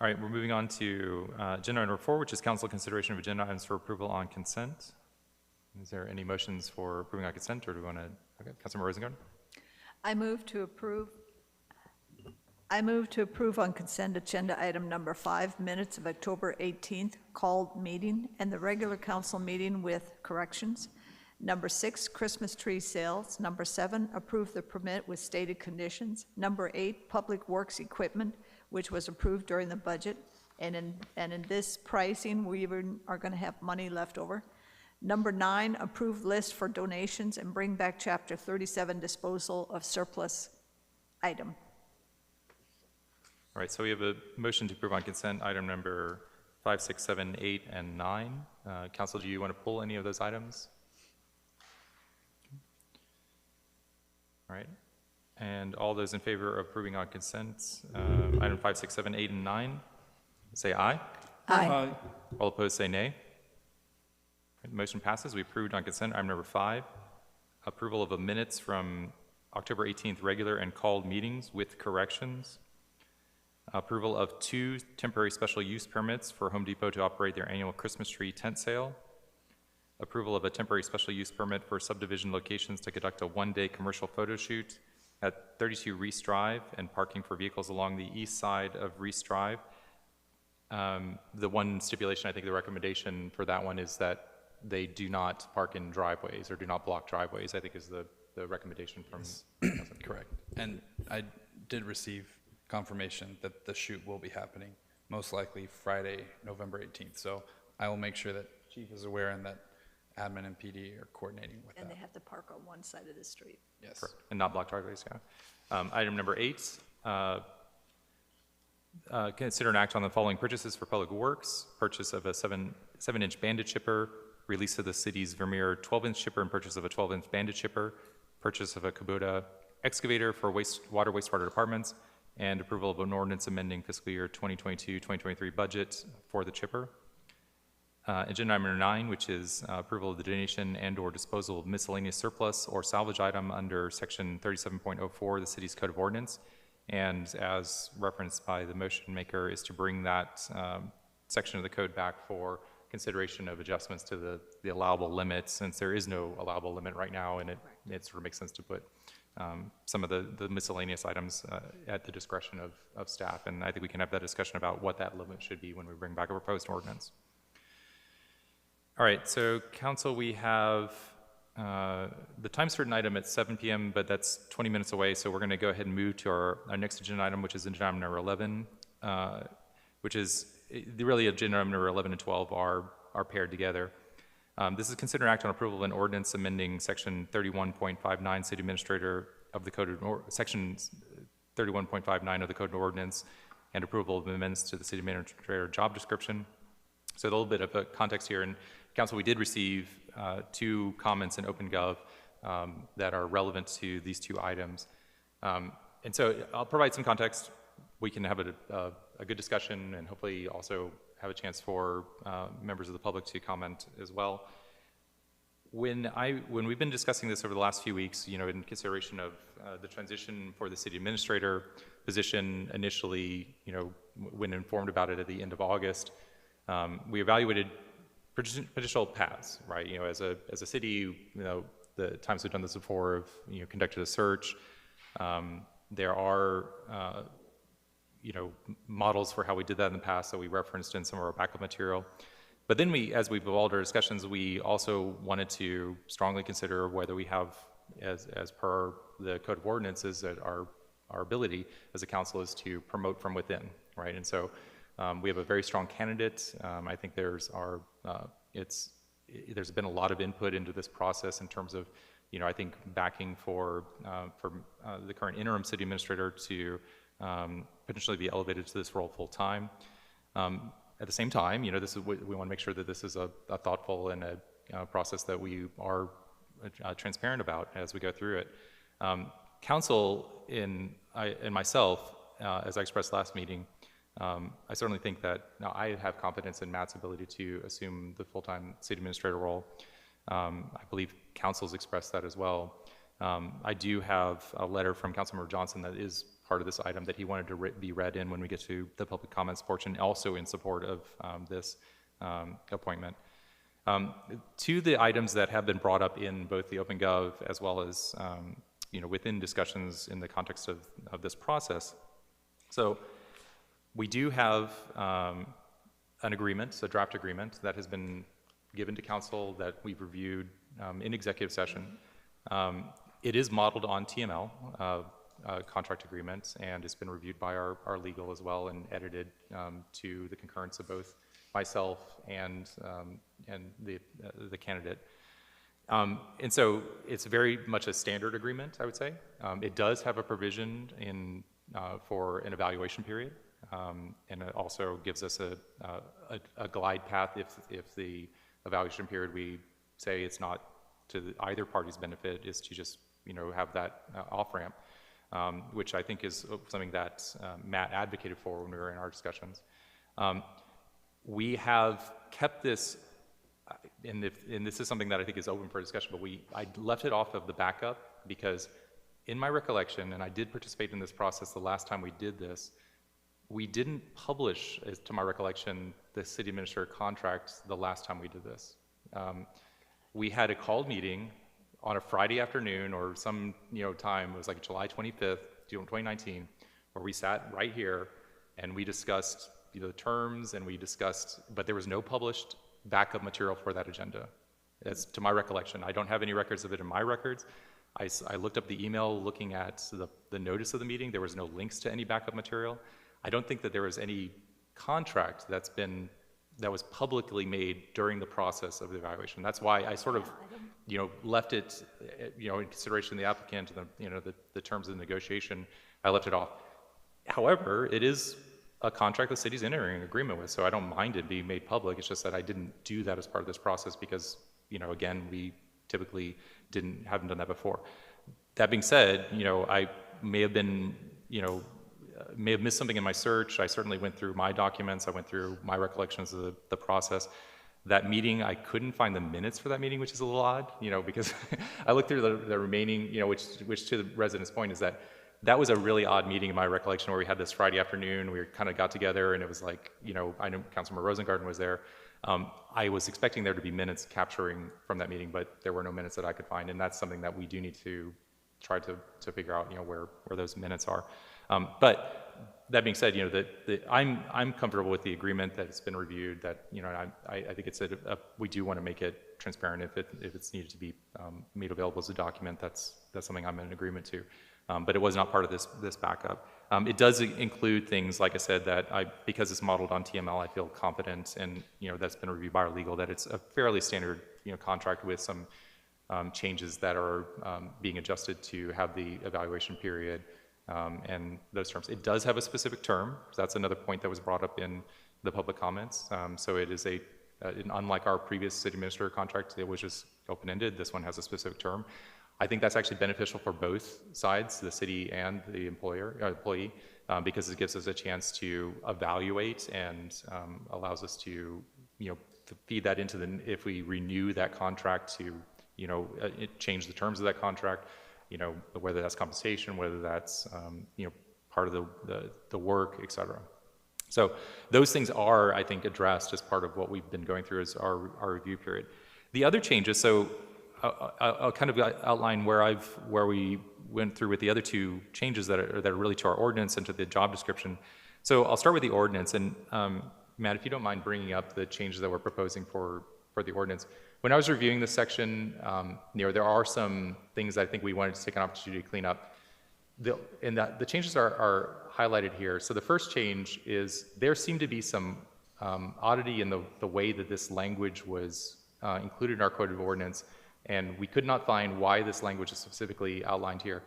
All right, we're moving on to agenda item number 4, which is council consideration of agenda items for approval on consent. Is there any motions for approving on consent, or do we want to? Okay, Councilmember Rosengren. I move to approve on consent agenda item number 5, minutes of October 18th, called meeting, and the regular council meeting with corrections. Number 6, Christmas tree sales. Number 7, approve the permit with stated conditions. Number 8, public works equipment, which was approved during the budget. And in this pricing, we are going to have money left over. Number 9, approve list for donations and bring back Chapter 37 disposal of surplus item. All right, so we have a motion to approve on consent item number 5, 6, 7, 8, and 9. Council, do you want to pull any of those items? All right, and all those in favor of approving on consent, item 5, 6, 7, 8, and 9, say aye. Aye. All opposed, say nay. Right, the motion passes. We approved on consent item number 5, approval of the minutes from October 18th regular and called meetings with corrections. Approval of 2 temporary special use permits for Home Depot to operate their annual Christmas tree tent sale. Approval of a temporary special use permit for subdivision locations to conduct a 1-day commercial photo shoot at 32 Reese Drive and parking for vehicles along the east side of Reese Drive. The one stipulation, I think the recommendation for that one is that they do not park in driveways or do not block driveways, I think is the recommendation from. Correct. And I did receive confirmation that the shoot will be happening, most likely Friday, November 18th. So I will make sure that Chief is aware and that admin and PD are coordinating with And that. they have to park on one side of the street. Yes. Correct. And not block driveways, yeah. Item number 8, consider an act on the following purchases for public works: purchase of a 7-inch bandit chipper, release of the city's Vermeer 12-inch chipper and purchase of a 12-inch bandit chipper, purchase of a Kubota excavator for wastewater departments, and approval of an ordinance amending fiscal year 2022-2023 budget for the chipper. Agenda item number 9, which is approval of the donation and/or disposal of miscellaneous surplus or salvage item under section 37.04 of the city's code of ordinance. And as referenced by the motion maker, is to bring that section of the code back for consideration of adjustments to the allowable limits, since there is no allowable limit right now, and it sort of makes sense to put some of the miscellaneous items at the discretion of staff. And I think we can have that discussion about what that limit should be when we bring back a proposed ordinance. All right, so council, we have the time certain item at 7 p.m., but that's 20 minutes away, so we're going to go ahead and move to our next agenda item, which is agenda item number 11, which is really agenda item number 11 and 12 are paired together. This is considered act on approval of an ordinance amending section 31.59 city administrator of the code of section 31.59 of the code of ordinance, and approval of amendments to the city administrator job description. So a little bit of a context here. And council, we did receive 2 comments in OpenGov that are relevant to these 2 items. And so I'll provide some context. We can have a good discussion and hopefully also have a chance for members of the public to comment as well. When we've been discussing this over the last few weeks, you know, in consideration of the transition for the city administrator position initially, you know, when informed about it at the end of August, we evaluated potential paths, right? You know, as a city, you know, the times we've done this before, have, you know, conducted a search. There are, you know, models for how we did that in the past that we referenced in some of our backup material. But then as we've evolved our discussions, we also wanted to strongly consider whether we have, as per the code of ordinances, that our ability as a council is to promote from within, right? And so we have a very strong candidate. I think there's been a lot of input into this process in terms of, you know, I think backing for the current interim city administrator to potentially be elevated to this role full time. At the same time, you know, we want to make sure that this is a thoughtful and a process that we are transparent about as we go through it. Council and myself, as I expressed last meeting, I certainly think that I have confidence in Matt's ability to assume the full-time city administrator role. I believe council's expressed that as well. I do have a letter from Councilmember Johnson that is part of this item that he wanted to be read in when we get to the public comments portion, also in support of this appointment. To the items that have been brought up in both the OpenGov as well as you know, within discussions in the context of this process. So we do have an agreement, a draft agreement that has been given to council that we've reviewed in executive session. It is modeled on TML, contract agreement, and it's been reviewed by our legal as well and edited to the concurrence of both myself and the candidate. And so it's very much a standard agreement, I would say. It does have a provision for an evaluation period, and it also gives us a glide path if the evaluation period, we say it's not to either party's benefit, is to just have that off-ramp, which I think is something that Matt advocated for when we were in our discussions. We have kept this, and this is something that I think is open for discussion, but I left it off of the backup because in my recollection, and I did participate in this process the last time we did this, we didn't publish, as to my recollection, the city administrator contract the last time we did this. We had a called meeting on a Friday afternoon or some time, it was like July 25th, 2019, where we sat right here and we discussed the terms and but there was no published backup material for that agenda. As to my recollection, I don't have any records of it in my records. I looked up the email looking at the notice of the meeting. There was no links to any backup material. I don't think that there was any contract that was publicly made during the process of the evaluation. That's why I sort of, left it, in consideration of the applicant and the terms of the negotiation, I left it off. However, it is a contract the city's entering an agreement with, so I don't mind it being made public. It's just that I didn't do that as part of this process because, again, we typically haven't done that before. That being said, I may have been, may have missed something in my search. I certainly went through my documents. I went through my recollections of the process. That meeting, I couldn't find the minutes for that meeting, which is a little odd, because I looked through the remaining, which to the resident's point is that was a really odd meeting in my recollection where we had this Friday afternoon. We kind of got together and it was like, I know Councilmember Rosengarten was there. I was expecting there to be minutes capturing from that meeting, but there were no minutes that I could find. And that's something that we do need to try to figure out, where those minutes are. But that being said, I'm comfortable with the agreement that it's been reviewed. That I think it's we do want to make it transparent if it's needed to be made available as a document. That's something I'm in agreement to. But it was not part of this backup. It does include things, like I said, that because it's modeled on TML, I feel confident, and that's been reviewed by our legal, that it's a fairly standard contract with some changes that are being adjusted to have the evaluation period and those terms. It does have a specific term. That's another point that was brought up in the public comments. So it is unlike our previous city administrator contract, it was just open-ended. This one has a specific term. I think that's actually beneficial for both sides, the city and the employee, because it gives us a chance to evaluate and allows us to, feed that into if we renew that contract to, change the terms of that contract, whether that's compensation, whether that's, part of the work, et cetera. So those things are, I think, addressed as part of what we've been going through as our review period. The other changes, so I'll kind of outline where we went through with the other two changes that are really to our ordinance and to the job description. So I'll start with the ordinance, and Matt, if you don't mind bringing up the changes that we're proposing for the ordinance. When I was reviewing this section, there are some things I think we wanted to take an opportunity to clean up. The changes are highlighted here. So the first change is there seemed to be some oddity in the way that this language was included in our code of ordinance. And we could not find why this language is specifically outlined here.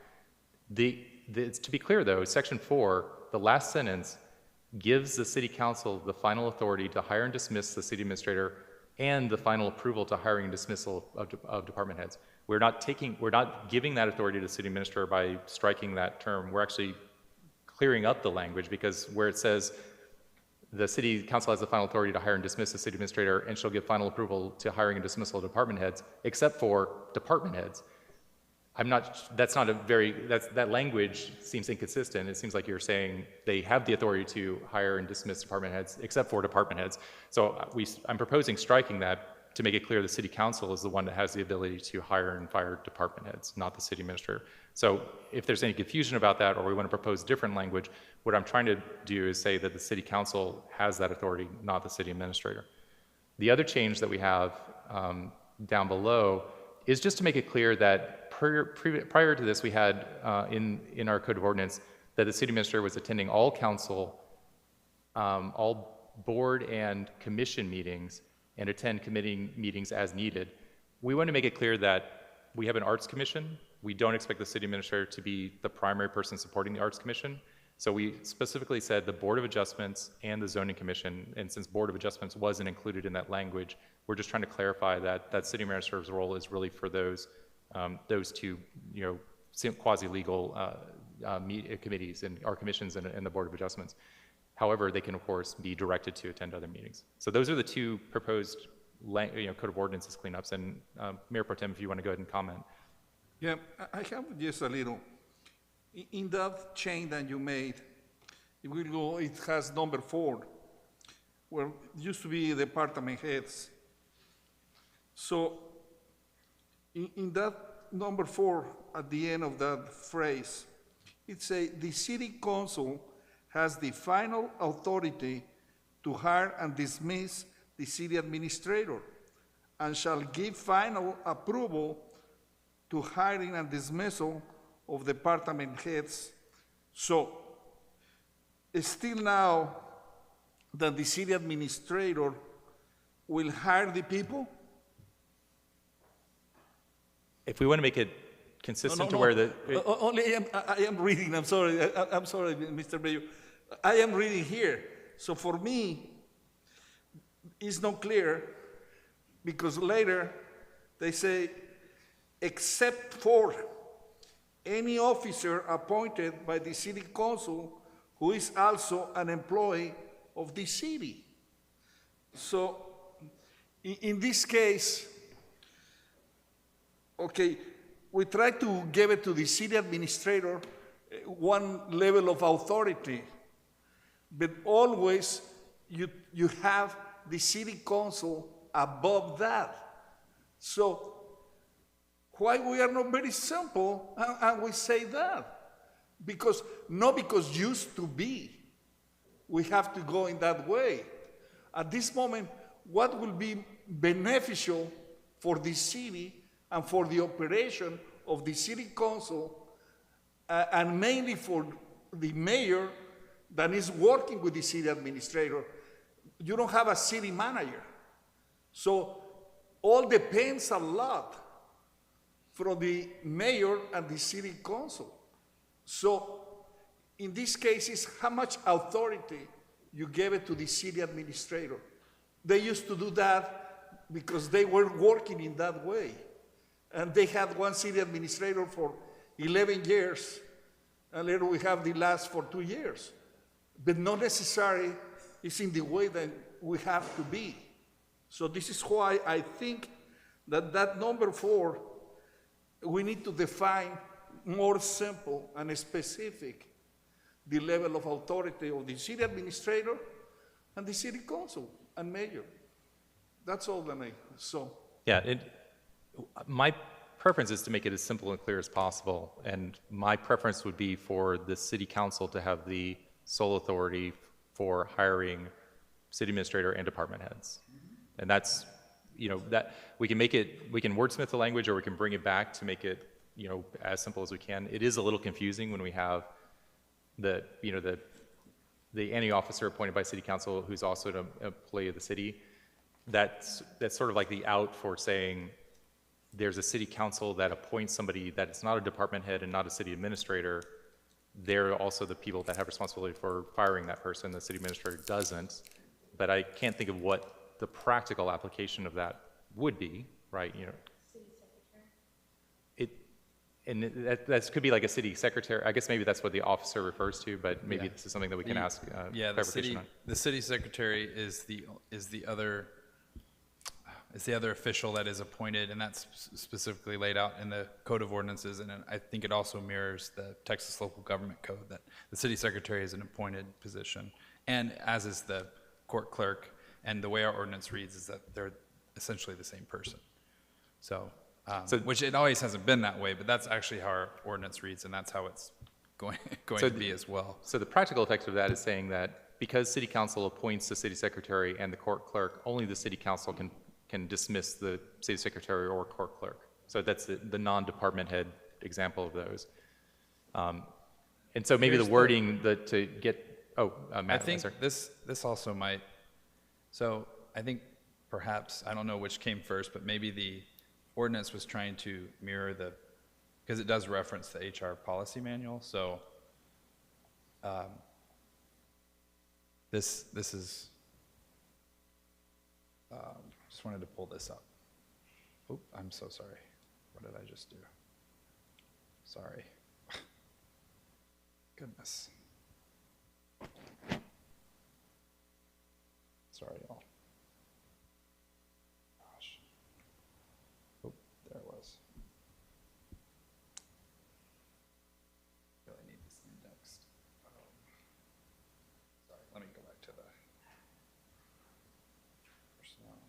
To be clear, though, Section 4, the last sentence, gives the City Council the final authority to hire and dismiss the city administrator and the final approval to hiring and dismissal of department heads. We're not giving that authority to the city administrator by striking that term. We're actually clearing up the language, because where it says the City Council has the final authority to hire and dismiss the city administrator and shall give final approval to hiring and dismissal of department heads, except for department heads. That language seems inconsistent. It seems like you're saying they have the authority to hire and dismiss department heads, except for department heads. So I'm proposing striking that to make it clear the City Council is the one that has the ability to hire and fire department heads, not the city administrator. So if there's any confusion about that, or we want to propose different language, what I'm trying to do is say that the City Council has that authority, not the city administrator. The other change that we have down below is just to make it clear that prior to this, we had in our code of ordinance that the city administrator was attending all council, all board and commission meetings, and attend committee meetings as needed. We want to make it clear that we have an arts commission. We don't expect the city administrator to be the primary person supporting the arts commission. So we specifically said the Board of Adjustments and the Zoning Commission, and since Board of Adjustments wasn't included in that language, we're just trying to clarify that that city administrator's role is really for those two, quasi-legal committees and our commissions and the Board of Adjustments. However, they can of course be directed to attend other meetings. So those are the two proposed code of ordinances cleanups. And Mayor Pro Tem, if you want to go ahead and comment. Yeah, I have just a little. In that chain that you made, it has number 4, where it used to be department heads. So in that number 4, at the end of that phrase, it says, the city council has the final authority to hire and dismiss the city administrator and shall give final approval to hiring and dismissal of department heads. So, still now that the city administrator will hire the people? If we want to make it consistent to where the... Only I am reading, I'm sorry, Mr. Mayor. I am reading here. So for me, it's not clear because later they say, except for any officer appointed by the city council who is also an employee of the city. So in this case, okay, we try to give it to the city administrator one level of authority, but always you have the city council above that. So why we are not very simple and we say that? Because used to be, we have to go in that way. At this moment, what will be beneficial for the city and for the operation of the city council, and mainly for the mayor that is working with the city administrator? You don't have a city manager. So all depends a lot from the mayor and the city council. So in this case, it's how much authority you gave it to the city administrator. They used to do that because they were working in that way. And they had one city administrator for 11 years, and later we have the last for 2 years. But not necessarily it's in the way that we have to be. So this is why I think that number 4, we need to define more simple and specific the level of authority of the city administrator and the city council and mayor. That's all that I saw. Yeah, my preference is to make it as simple and clear as possible, and my preference would be for the city council to have the sole authority for hiring city administrator and department heads. And that's, that we can wordsmith the language, or we can bring it back to make it, as simple as we can. It is a little confusing when we have the any officer appointed by city council who's also an employee of the city. That's sort of like the out for saying there's a city council that appoints somebody that is not a department head and not a city administrator. They're also the people that have responsibility for firing that person. The city administrator doesn't. But I can't think of what the practical application of that would be, right? City secretary. That could be like a city secretary. I guess maybe that's what the officer refers to, but maybe this is something that we can ask clarification on. The city secretary is the other official that is appointed, and that's specifically laid out in the Code of Ordinances, and I think it also mirrors the Texas Local Government Code, that the city secretary is an appointed position, and as is the court clerk, and the way our ordinance reads is that they're essentially the same person. So which it always hasn't been that way, but that's actually how our ordinance reads, and that's how it's going to be as well. So the practical effect of that is saying that because city council appoints the city secretary and the court clerk, only the city council can dismiss the city secretary or court clerk. So that's the non-department head example of those. And so maybe the wording to get, Matt, I think sorry. this also might, so I think perhaps, I don't know which came first, but maybe the ordinance was trying to mirror because it does reference the HR policy manual, so this is, just wanted to pull this up. Oop, I'm so sorry. What did I just do? Sorry. Goodness. Sorry, y'all. Gosh. Oh, there it was. Really need this indexed. Sorry, let me go back to the personnel.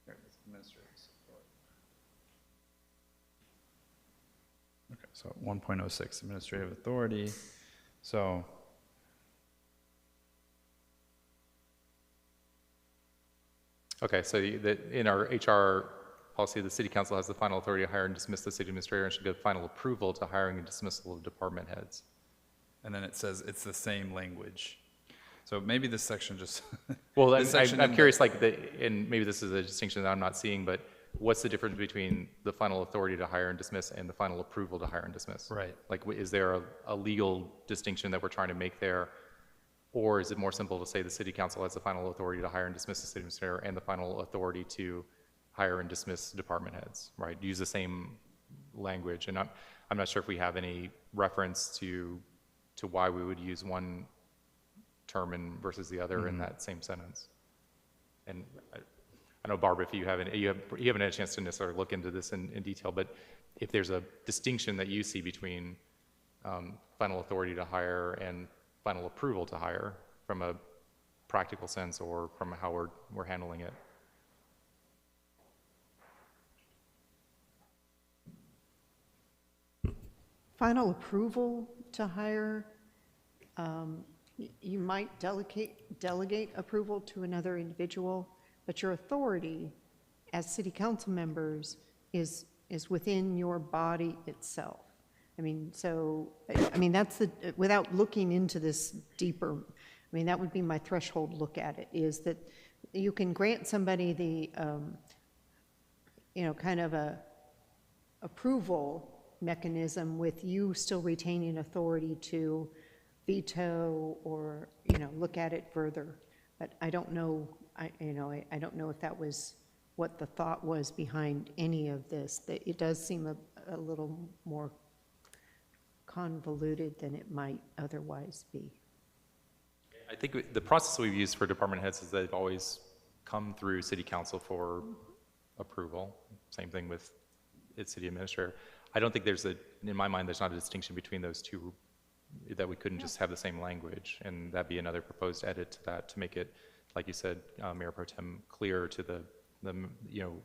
There it is, administrative support. Okay, so 1.06, administrative authority. So Okay, so in our HR policy, the city council has the final authority to hire and dismiss the city administrator and should give final approval to hiring and dismissal of department heads. and then it says it's the same language. So maybe this section just. Well, this section I'm in curious, and maybe this is a distinction that I'm not seeing, but what's the difference between the final authority to hire and dismiss and the final approval to hire and dismiss? Right. Like, is there a legal distinction that we're trying to make there? Or is it more simple to say the city council has the final authority to hire and dismiss the city administrator and the final authority to hire and dismiss department heads, right? Use the same language. And I'm not sure if we have any reference to why we would use one term versus the other in that same sentence. And I know, Barbara, if you haven't had a chance to necessarily look into this in detail, but if there's a distinction that you see between final authority to hire and final approval to hire from a practical sense or from how we're handling it. Final approval to hire, you might delegate approval to another individual, but your authority as city council members is within your body itself. I mean, so, I mean, that's without looking into this deeper, I mean, that would be my threshold look at it, is that you can grant somebody the, kind of a approval mechanism with you still retaining authority to veto or, look at it further. But I don't know, I don't know if that was what the thought was behind any of this. That it does seem a little more convoluted than it might otherwise be. I think the process we've used for department heads is they've always come through city council for approval. Same thing with its city administrator. I don't think in my mind, there's not a distinction between those two, that we couldn't just have the same language, and that'd be another proposed edit to that to make it, like you said, Mayor Pro Tem, clear to the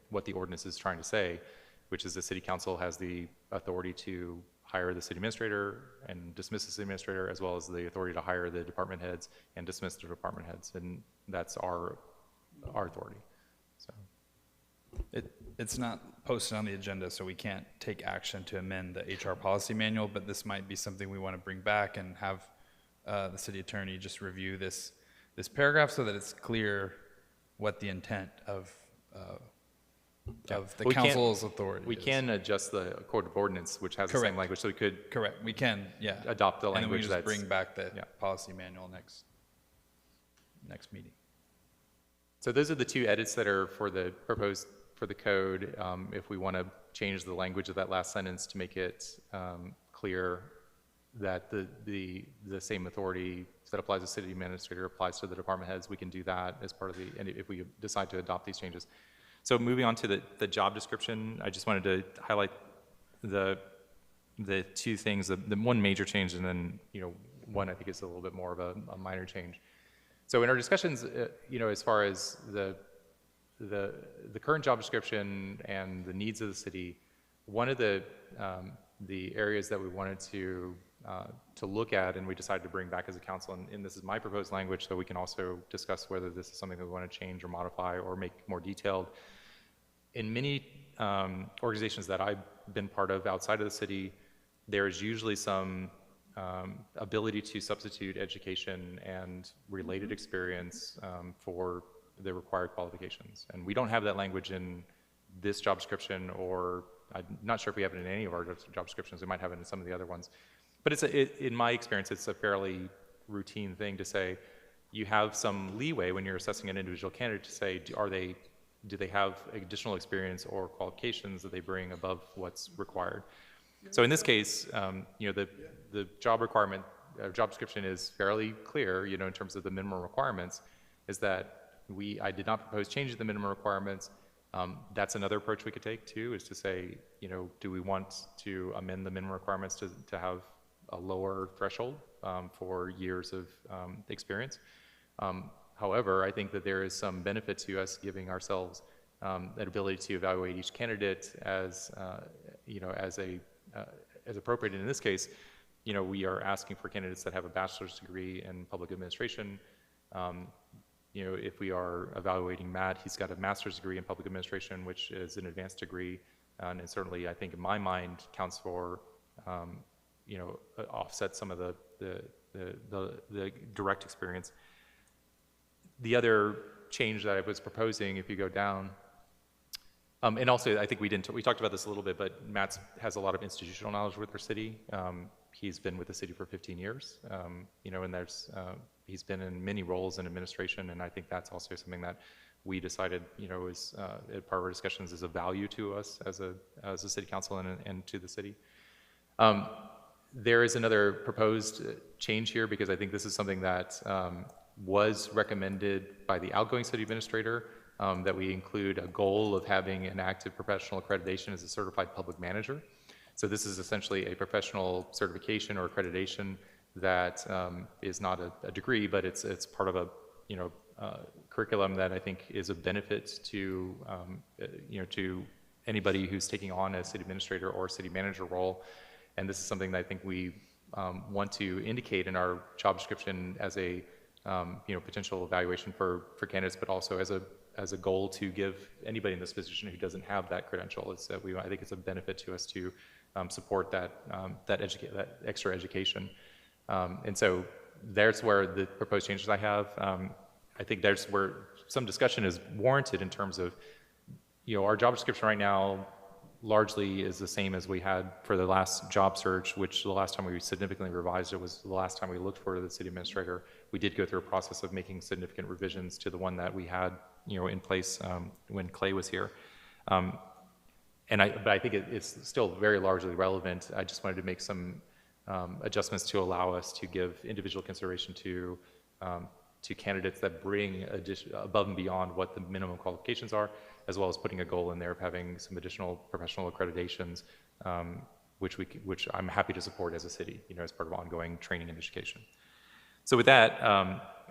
what the ordinance is trying to say, which is the city council has the authority to hire the city administrator and dismiss the city administrator, as well as the authority to hire the department heads and dismiss the department heads, and that's our authority. So It's not posted on the agenda, so we can't take action to amend the HR policy manual, but this might be something we want to bring back and have the city attorney just review this paragraph so that it's clear what the intent of the council's authority We is. can adjust the code of ordinance, which has the same language, so we could Correct, we can, yeah. adopt the And then we language just that's... bring back the yeah. policy manual next meeting. So those are the two edits that are for the proposed, for the code. If we want to change the language of that last sentence to make it clear that the same authority that applies to city administrator applies to the department heads, we can do that as part of and if we decide to adopt these changes. So moving on to the job description, I just wanted to highlight the two things, the one major change, and then, one I think is a little bit more of a minor change. So in our discussions, as far as the current job description and the needs of the city, one of the areas that we wanted to to look at, and we decided to bring back as a council, and this is my proposed language, so we can also discuss whether this is something that we want to change or modify or make more detailed. In many organizations that I've been part of outside of the city, there is usually some ability to substitute education and related experience for the required qualifications. And we don't have that language in this job description, or I'm not sure if we have it in any of our job descriptions. We might have it in some of the other ones. But in my experience, it's a fairly routine thing to say you have some leeway when you're assessing an individual candidate to say, do they have additional experience or qualifications that they bring above what's required? So in this case, the job requirement, job description is fairly clear, in terms of the minimum requirements, is that I did not propose changing the minimum requirements. That's another approach we could take too, is to say, do we want to amend the minimum requirements to have a lower threshold for years of experience? However, I think that there is some benefit to us giving ourselves that ability to evaluate each candidate as appropriate. And in this case, we are asking for candidates that have a bachelor's degree in public administration. If we are evaluating Matt, he's got a master's degree in public administration, which is an advanced degree, and certainly, I think, in my mind, counts for, offset some of the direct experience. The other change that I was proposing, if you go down, and also I think we talked about this a little bit, but Matt has a lot of institutional knowledge with our city. He's been with the city for 15 years, and he's been in many roles in administration, and I think that's also something that we decided, is part of our discussions is of value to us as a city council and to the city. There is another proposed change here, because I think this is something that was recommended by the outgoing city administrator, that we include a goal of having an active professional accreditation as a certified public manager. So this is essentially a professional certification or accreditation that is not a degree, but it's part of a curriculum that I think is of benefit to to anybody who's taking on a city administrator or city manager role. And this is something that I think we want to indicate in our job description as a potential evaluation for candidates, but also as a goal to give anybody in this position who doesn't have that credential. I think it's a benefit to us to support that extra education. And so there's where the proposed changes I have. I think there's where some discussion is warranted in terms of, our job description right now largely is the same as we had for the last job search, which the last time we significantly revised it was the last time we looked for the city administrator. We did go through a process of making significant revisions to the one that we had, in place when Clay was here. But I think it's still very largely relevant. I just wanted to make some adjustments to allow us to give individual consideration to candidates that bring above and beyond what the minimum qualifications are, as well as putting a goal in there of having some additional professional accreditations, which I'm happy to support as a city, as part of ongoing training and education. So with that,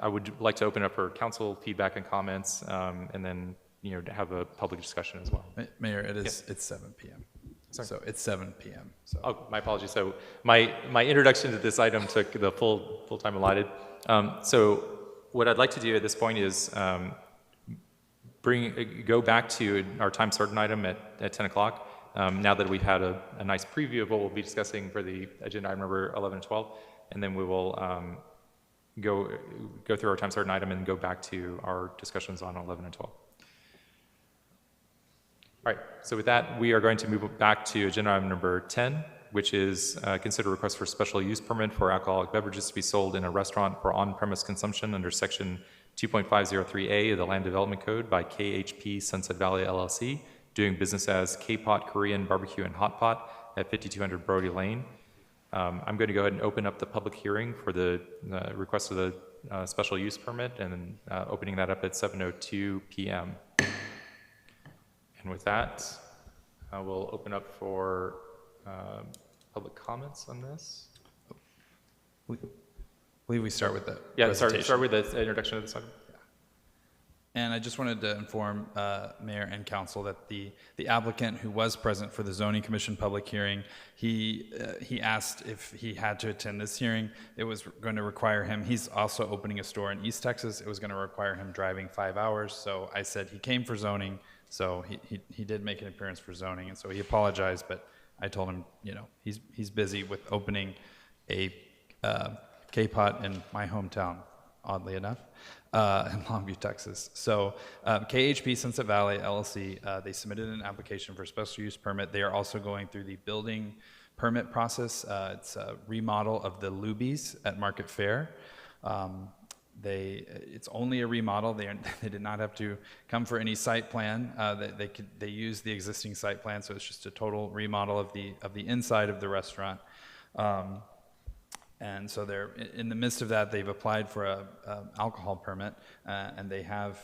I would like to open up for council feedback and comments, and then to have a public discussion as well. Mayor, it's 7 p.m. Sorry? So it's 7 p.m. So. Oh, my apologies. So my introduction to this item took the full time allotted. So what I'd like to do at this point is go back to our time certain item at 10 o'clock. Now that we've had a nice preview of what we'll be discussing for the agenda item number 11 and 12, and then we will go through our time certain item and go back to our discussions on 11 and 12. All right, so with that, we are going to move back to agenda item number 10, which is consider request for special use permit for alcoholic beverages to be sold in a restaurant for on-premise consumption under section 2.503A of the Land Development Code by KHP Sunset Valley LLC, doing business as K-Pot Korean Barbecue and Hot Pot at 5200 Brody Lane. I'm going to go ahead and open up the public hearing for the request of the special use permit, and then opening that up at 7:02 p.m. And with that, we'll open up for public comments on this. I believe we start with the Yeah, presentation. start with the introduction of this item. And I just wanted to inform Mayor and Council that the applicant who was present for the Zoning Commission public hearing, he asked if he had to attend this hearing. It was going to require him, he's also opening a store in East Texas. It was going to require him driving 5 hours. So I said he came for zoning, so he did make an appearance for zoning. And so he apologized, but I told him, you know, he's busy with opening a K-Pot in my hometown, oddly enough, in Longview, Texas. So KHP Sunset Valley LLC, they submitted an application for a special use permit. They are also going through the building permit process. It's a remodel of the Luby's at Market Fair. It's only a remodel. They did not have to come for any site plan. They used the existing site plan, so it's just a total remodel of the inside of the restaurant. And so they're in the midst of that. They've applied for a alcohol permit, and they have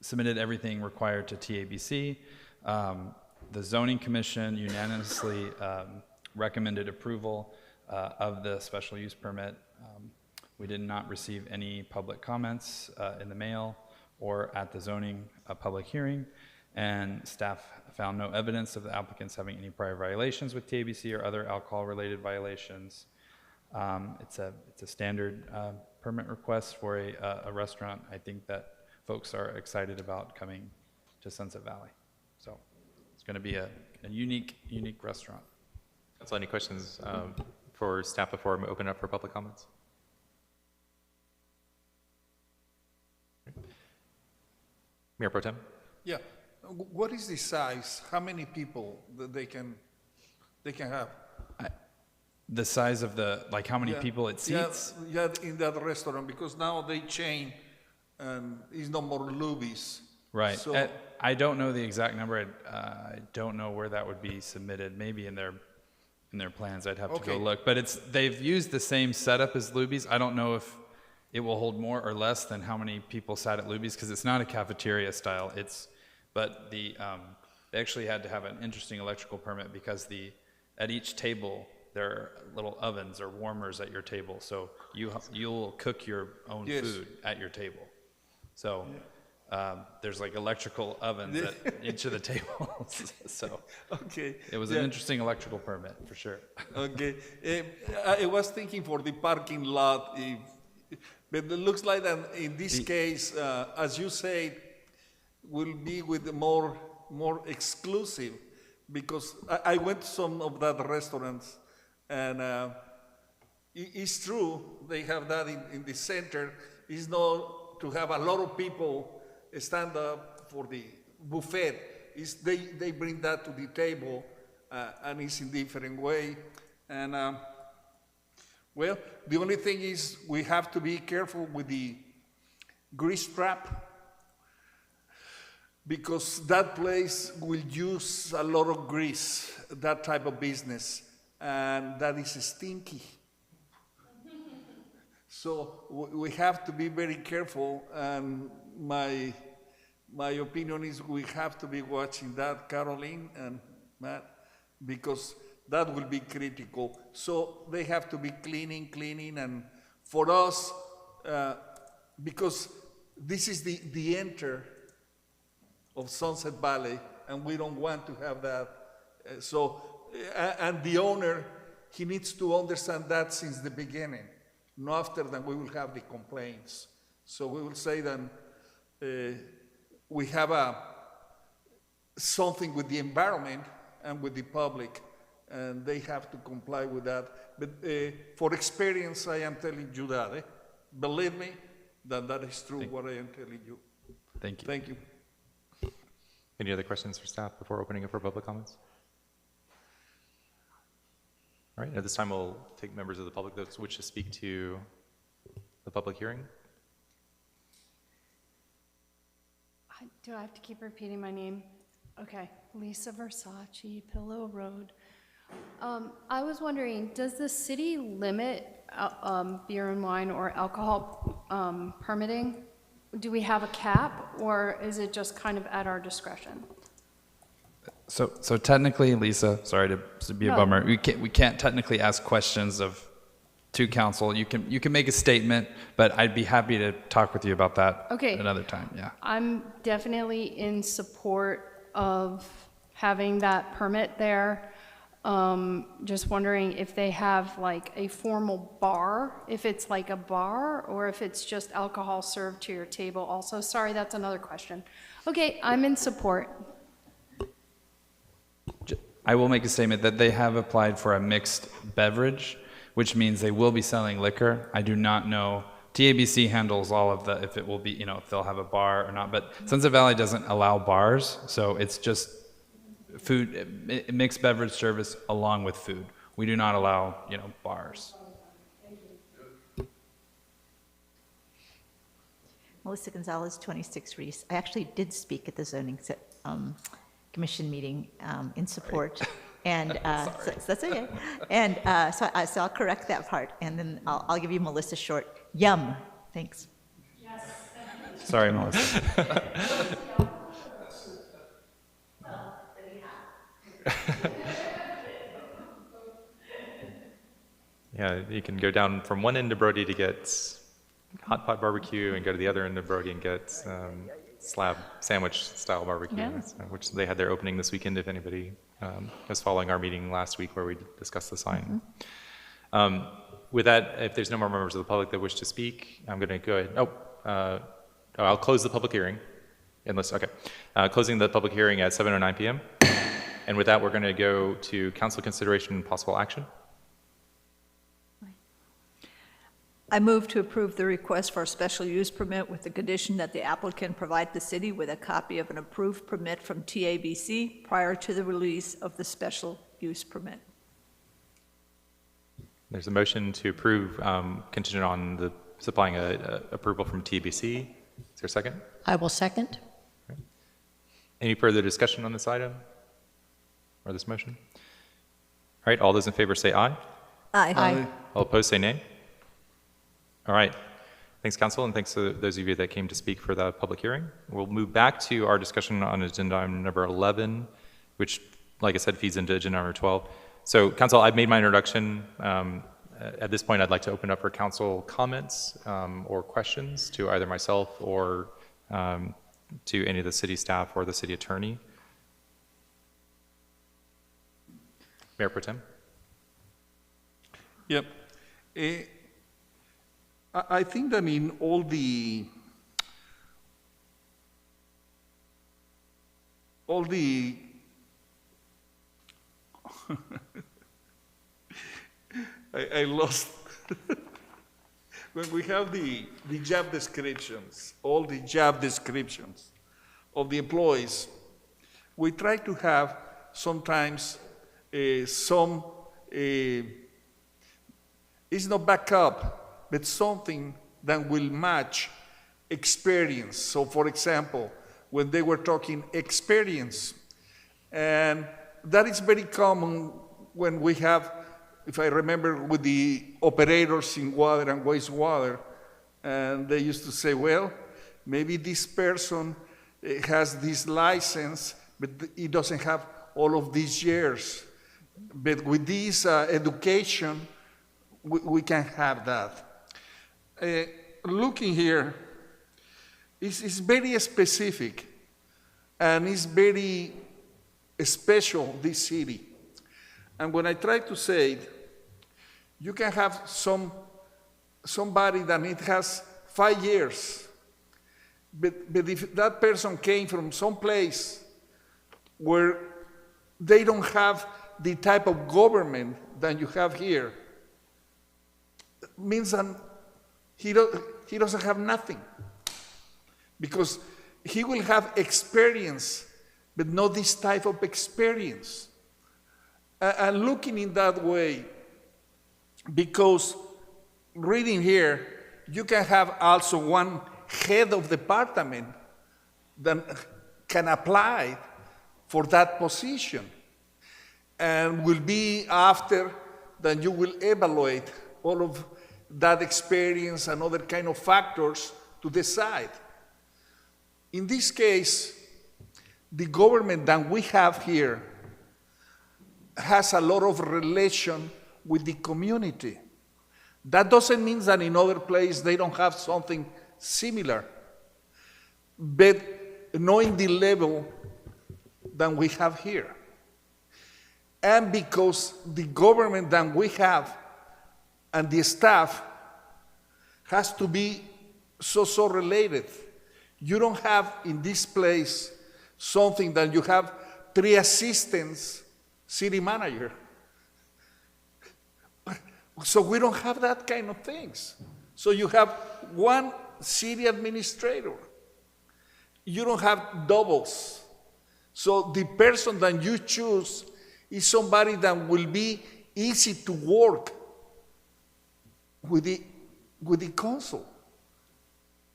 submitted everything required to TABC. The Zoning Commission unanimously recommended approval of the special use permit. We did not receive any public comments in the mail or at the zoning public hearing, and staff found no evidence of the applicants having any prior violations with TABC or other alcohol-related violations. It's a standard permit request for a restaurant. I think that folks are excited about coming to Sunset Valley. So it's going to be a unique restaurant. So any questions for staff before we open up for public comments? Mayor Pro Tem? Yeah. What is the size? How many people that they can have? The size of like how many people it seats? Yeah, in that restaurant, because now they chain and it's no more Luby's. Right. So, I don't know the exact number. I don't know where that would be submitted. Maybe in their plans. I'd have to go look. But they've used the same setup as Luby's. I don't know if it will hold more or less than how many people sat at Luby's, because it's not a cafeteria style. But they actually had to have an interesting electrical permit because at each table there are little ovens or warmers at your table, so you'll cook your own food at your table. So there's like electrical ovens at each of the tables. So it was an interesting electrical permit for sure. Okay, I was thinking for the parking lot, but it looks like that in this case, as you say, will be with the more exclusive, because I went to some of that restaurants, and it's true they have that in the center. It's not to have a lot of people stand up for the buffet. They bring that to the table, and it's in different way. And well, the only thing is we have to be careful with the grease trap, because that place will use a lot of grease, that type of business, and that is stinky. So we have to be very careful, and my opinion is we have to be watching that, Caroline and Matt, because that will be critical. So they have to be cleaning, and for us, because this is the enter of Sunset Valley, and we don't want to have that. And the owner, he needs to understand that since the beginning. No after that we will have the complaints. So we will say that we have something with the environment and with the public, and they have to comply with that. But for experience, I am telling you that. Believe me, that is true what I am telling you. Thank you. Thank you. Any other questions for staff before opening up for public comments? All right, at this time we'll take members of the public that wish to speak to the public hearing. Do I have to keep repeating my name? Okay, Lisa Versace, Pillow Road. I was wondering, does the city limit beer and wine or alcohol permitting? Do we have a cap, or is it just kind of at our discretion? So technically, Lisa, sorry to be a bummer, we can't technically ask questions of to council. You can make a statement, but I'd be happy to talk with you about that Okay. another time. Yeah. I'm definitely in support of having that permit there. Just wondering if they have like a formal bar, if it's like a bar, or if it's just alcohol served to your table also. Sorry, that's another question. Okay, I'm in support. I will make a statement that they have applied for a mixed beverage, which means they will be selling liquor. I do not know. TABC handles all of the, if it will be, if they'll have a bar or not. But Sunset Valley doesn't allow bars, so it's just food, mixed beverage service along with food. We do not allow, bars. Melissa Gonzalez, 26 Reese. I actually did speak at the zoning commission meeting in support. And so that's okay. And so I'll correct that part. And then I'll give you Melissa short. Yum. Thanks. Sorry, Melissa. Yeah, you can go down from one end of Brody to get hot pot barbecue and go to the other end of Brody and get slab sandwich style barbecue, Yeah. which they had their opening this weekend if anybody was following our meeting last week where we discussed the sign. With that, if there's no more members of the public that wish to speak, I'm going to go ahead. I'll close the public hearing. Closing the public hearing at 7:09 p.m. And with that, we're going to go to council consideration and possible action. I move to approve the request for a special use permit with the condition that the applicant provide the city with a copy of an approved permit from TABC prior to the release of the special use permit. There's a motion to approve contingent on the supplying a approval from TBC. Is there a second? I will second. Any further discussion on this item or this motion? All right, all those in favor say aye. Aye. All opposed say nay. All right. Thanks, council, and thanks to those of you that came to speak for the public hearing. We'll move back to our discussion on agenda item number 11, which, like I said, feeds into agenda number 12. So, council, I've made my introduction. At this point, I'd like to open up for council comments or questions to either myself or to any of the city staff or the city attorney. Mayor Pro Tem. Yep. I think that in all the I lost when we have the job descriptions, all the job descriptions of the employees, we try to have sometimes it's not backup, but something that will match experience. So for example, when they were talking experience, and that is very common when we have, if I remember, with the operators in water and wastewater, and they used to say, well, maybe this person has this license, but he doesn't have all of these years. But with this education, we can have that. Looking here, it's very specific, and it's very special, this city. And when I try to say it, you can have somebody that it has 5 years, but if that person came from some place where they don't have the type of government that you have here, means that he doesn't have nothing, because he will have experience, but not this type of experience. And looking in that way, because reading here, you can have also one head of department that can apply for that position, and will be after that you will evaluate all of that experience and other kind of factors to decide. In this case, the government that we have here has a lot of relation with the community. That doesn't mean that in other places they don't have something similar. But knowing the level that we have here, and because the government that we have and the staff has to be so related. You don't have in this place something that you have 3 assistants, city manager. So we don't have that kind of things. So you have 1 city administrator. You don't have doubles. So the person that you choose is somebody that will be easy to work with the council.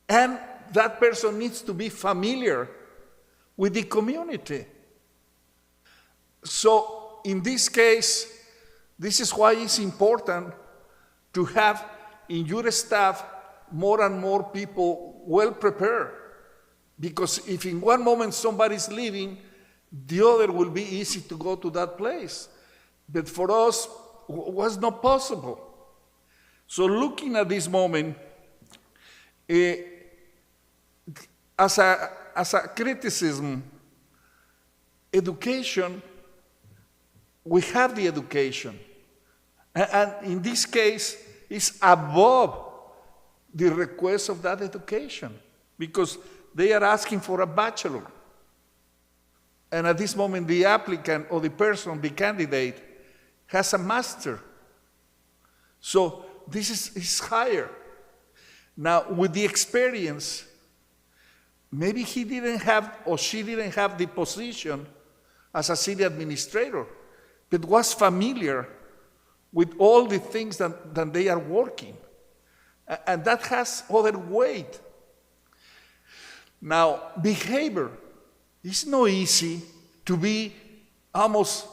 And that person needs to be familiar with the community. So in this case, this is why it's important to have in your staff more and more people well prepared. Because if in one moment somebody's leaving, the other will be easy to go to that place. But for us, it was not possible. So looking at this moment, as a criticism, education, we have the education. And in this case, it's above the request of that education because they are asking for a bachelor. And at this moment, the applicant or the person, the candidate, has a master. So this is higher. Now, with the experience, maybe he didn't have or she didn't have the position as a city administrator, but was familiar with all the things that they are working. And that has other weight. Now, behavior. It's not easy to be almost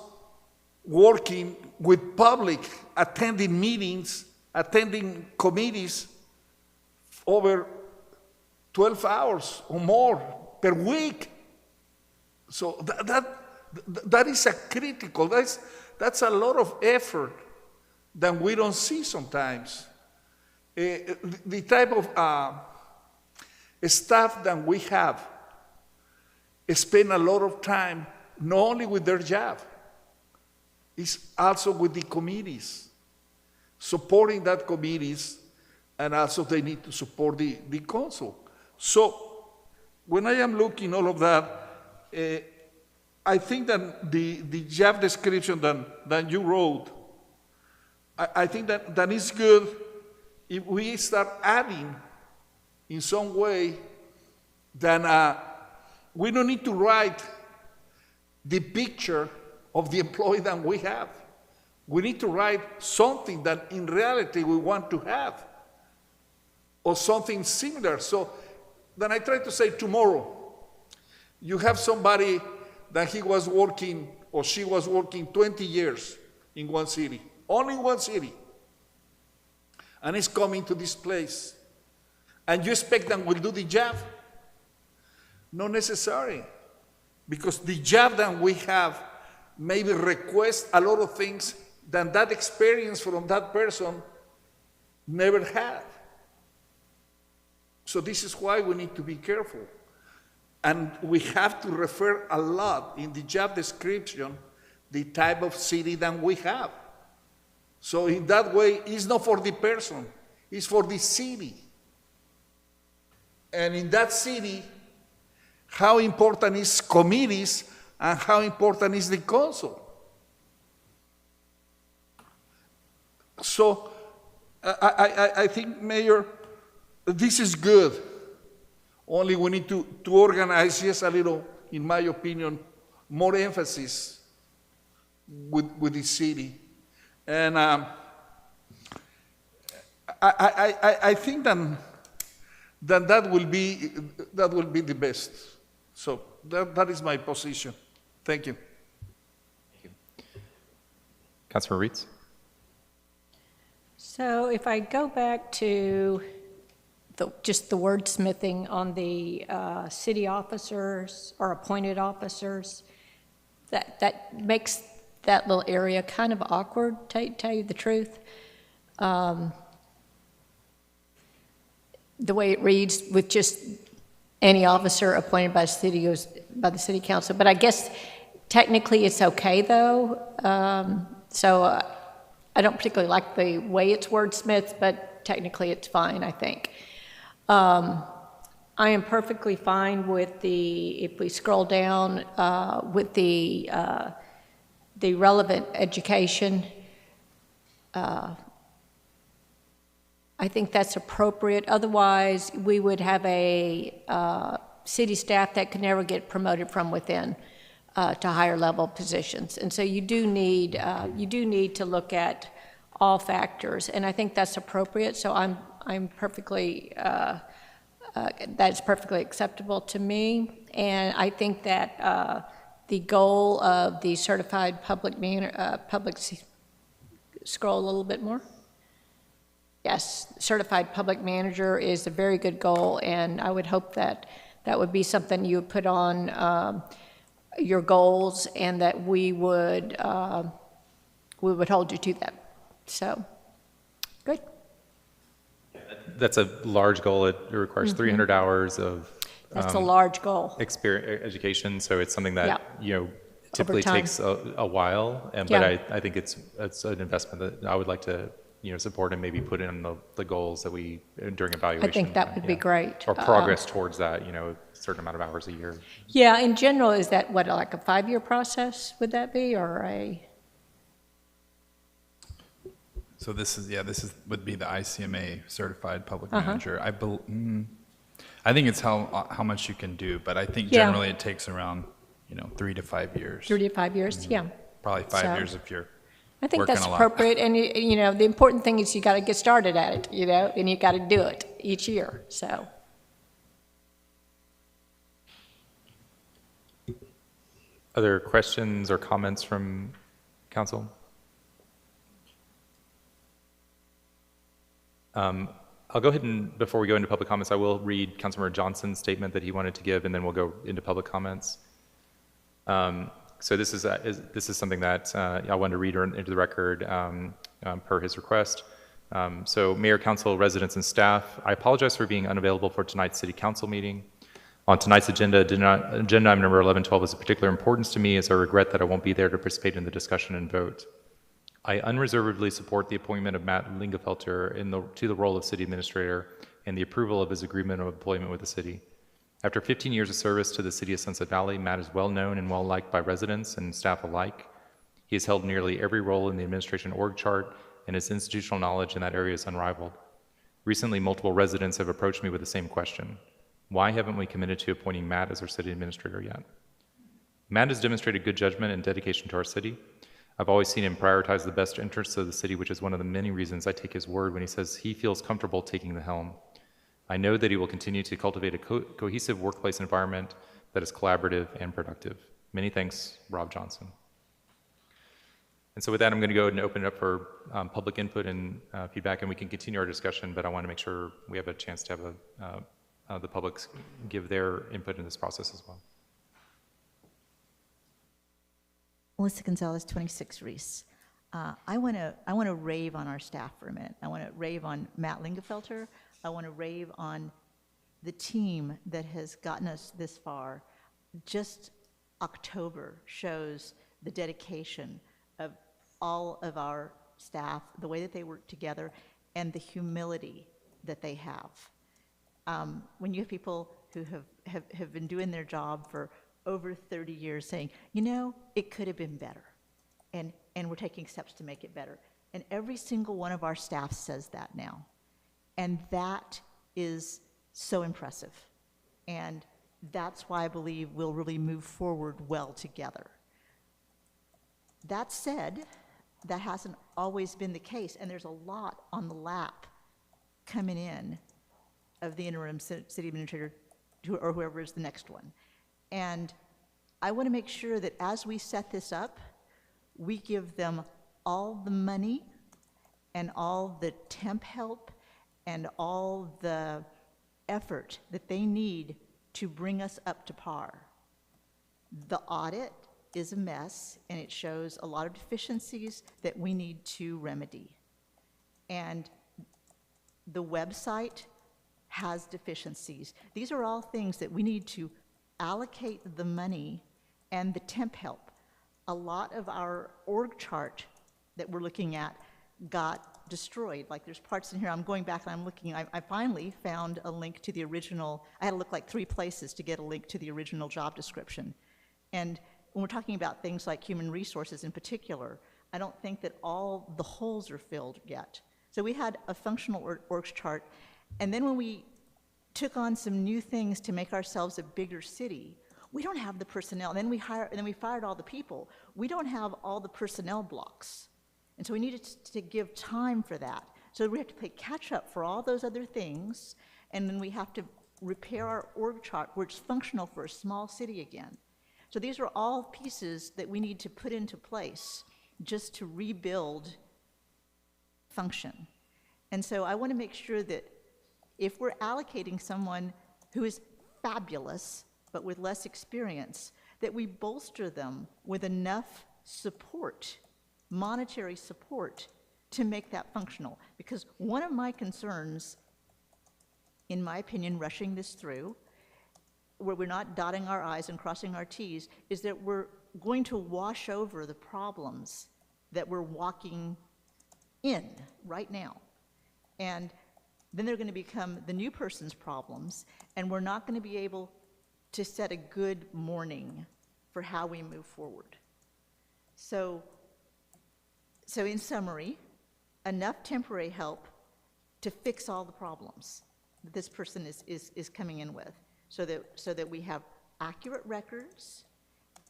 working with public, attending meetings, attending committees over 12 hours or more per week. So that is a critical, that's a lot of effort that we don't see sometimes. The type of staff that we have spend a lot of time not only with their job, it's also with the committees, supporting that committees, and also they need to support the council. So when I am looking all of that, I think that the job description that you wrote, I think that is good if we start adding in some way, then we don't need to write the picture of the employee that we have. We need to write something that in reality we want to have, or something similar. So then I try to say tomorrow, you have somebody that he was working or she was working 20 years in one city, only one city, and is coming to this place, and you expect them will do the job? Not necessary, because the job that we have maybe requests a lot of things that that experience from that person never had. So this is why we need to be careful. And we have to refer a lot in the job description the type of city that we have. So in that way, it's not for the person, it's for the city. And in that city, how important is committees and how important is the council? So I think, Mayor, this is good. Only we need to organize just a little, in my opinion, more emphasis with the city. And I think that will be the best. So that is my position. Thank you. Councilor Reitz? So if I go back to just the wordsmithing on the city officers or appointed officers, that makes that little area kind of awkward, to tell you the truth. the way it reads with just any officer appointed by the city council. But I guess technically it's okay though. So I don't particularly like the way it's wordsmithed, but technically it's fine, I think. I am perfectly fine with if we scroll down, with the relevant education. I think that's appropriate. Otherwise, we would have a city staff that could never get promoted from within to higher level positions. And so you do need to look at all factors, and I think that's appropriate. So I'm perfectly that's perfectly acceptable to me. And I think that the goal of the certified scroll a little bit more. Yes, certified public manager is a very good goal, and I would hope that that would be something you would put on your goals, and that we would hold you to that. So, good. That's a large goal. It requires 300 hours of that's a large goal. Education, so it's something that Yeah. Typically takes a while, but I think it's an investment that I would like to support and maybe put in the goals that we during evaluation. I think that would be great. Or progress towards that, a certain amount of hours a year. Yeah, in general, is that what, like a 5-year process? Would that be, or a? So this would be the ICMA certified public manager. I think it's how much you can do, but I think generally it takes around 3 to 5 years. 3 to 5 years, yeah. Probably 5 years if you're I think working that's a lot. appropriate, and the important thing is you got to get started at it, and you got to do it each year. So. Other questions or comments from council? I'll go ahead and, before we go into public comments, I will read Councilmember Johnson's statement that he wanted to give, and then we'll go into public comments. So this is something that I wanted to read into the record per his request. So Mayor, Council, residents, and staff, I apologize for being unavailable for tonight's City Council meeting. On tonight's agenda item number 1112 is of particular importance to me, as I regret that I won't be there to participate in the discussion and vote. I unreservedly support the appointment of Matt Lingefelter to the role of City Administrator and the approval of his agreement of employment with the city. After 15 years of service to the City of Sunset Valley, Matt is well known and well liked by residents and staff alike. He has held nearly every role in the administration org chart, and his institutional knowledge in that area is unrivaled. Recently, multiple residents have approached me with the same question. Why haven't we committed to appointing Matt as our City Administrator yet? Matt has demonstrated good judgment and dedication to our city. I've always seen him prioritize the best interests of the city, which is one of the many reasons I take his word when he says he feels comfortable taking the helm. I know that he will continue to cultivate a cohesive workplace environment that is collaborative and productive. Many thanks, Rob Johnson. And so with that, I'm going to go ahead and open it up for public input and feedback, and we can continue our discussion, but I want to make sure we have a chance to have the public give their input in this process as well. Melissa Gonzalez, 26 Reese. I want to rave on our staff for a minute. I want to rave on Matt Lingefelter. I want to rave on the team that has gotten us this far. Just October shows the dedication of all of our staff, the way that they work together, and the humility that they have. When you have people who have been doing their job for over 30 years saying, it could have been better, and we're taking steps to make it better. And every single one of our staff says that now. And that is so impressive. And that's why I believe we'll really move forward well together. That said, that hasn't always been the case, and there's a lot on the lap coming in of the interim city administrator or whoever is the next one. And I want to make sure that as we set this up, we give them all the money and all the temp help and all the effort that they need to bring us up to par. The audit is a mess, and it shows a lot of deficiencies that we need to remedy. And the website has deficiencies. These are all things that we need to allocate the money and the temp help. A lot of our org chart that we're looking at got destroyed. Like there's parts in here, I'm going back and I'm looking, I finally found a link to the original, I had to look like 3 places to get a link to the original job description. And when we're talking about things like human resources in particular, I don't think that all the holes are filled yet. So we had a functional org chart, and then when we took on some new things to make ourselves a bigger city, we don't have the personnel. And then we fired all the people. We don't have all the personnel blocks. And so we needed to give time for that. So we have to play catch up for all those other things, and then we have to repair our org chart where it's functional for a small city again. So these are all pieces that we need to put into place just to rebuild function. And so I want to make sure that if we're allocating someone who is fabulous but with less experience, that we bolster them with enough support, monetary support, to make that functional. Because one of my concerns, in my opinion, rushing this through, where we're not dotting our I's and crossing our T's, is that we're going to wash over the problems that we're walking in right now. And then they're going to become the new person's problems, and we're not going to be able to set a good morning for how we move forward. So in summary, enough temporary help to fix all the problems that this person is coming in with, so that we have accurate records,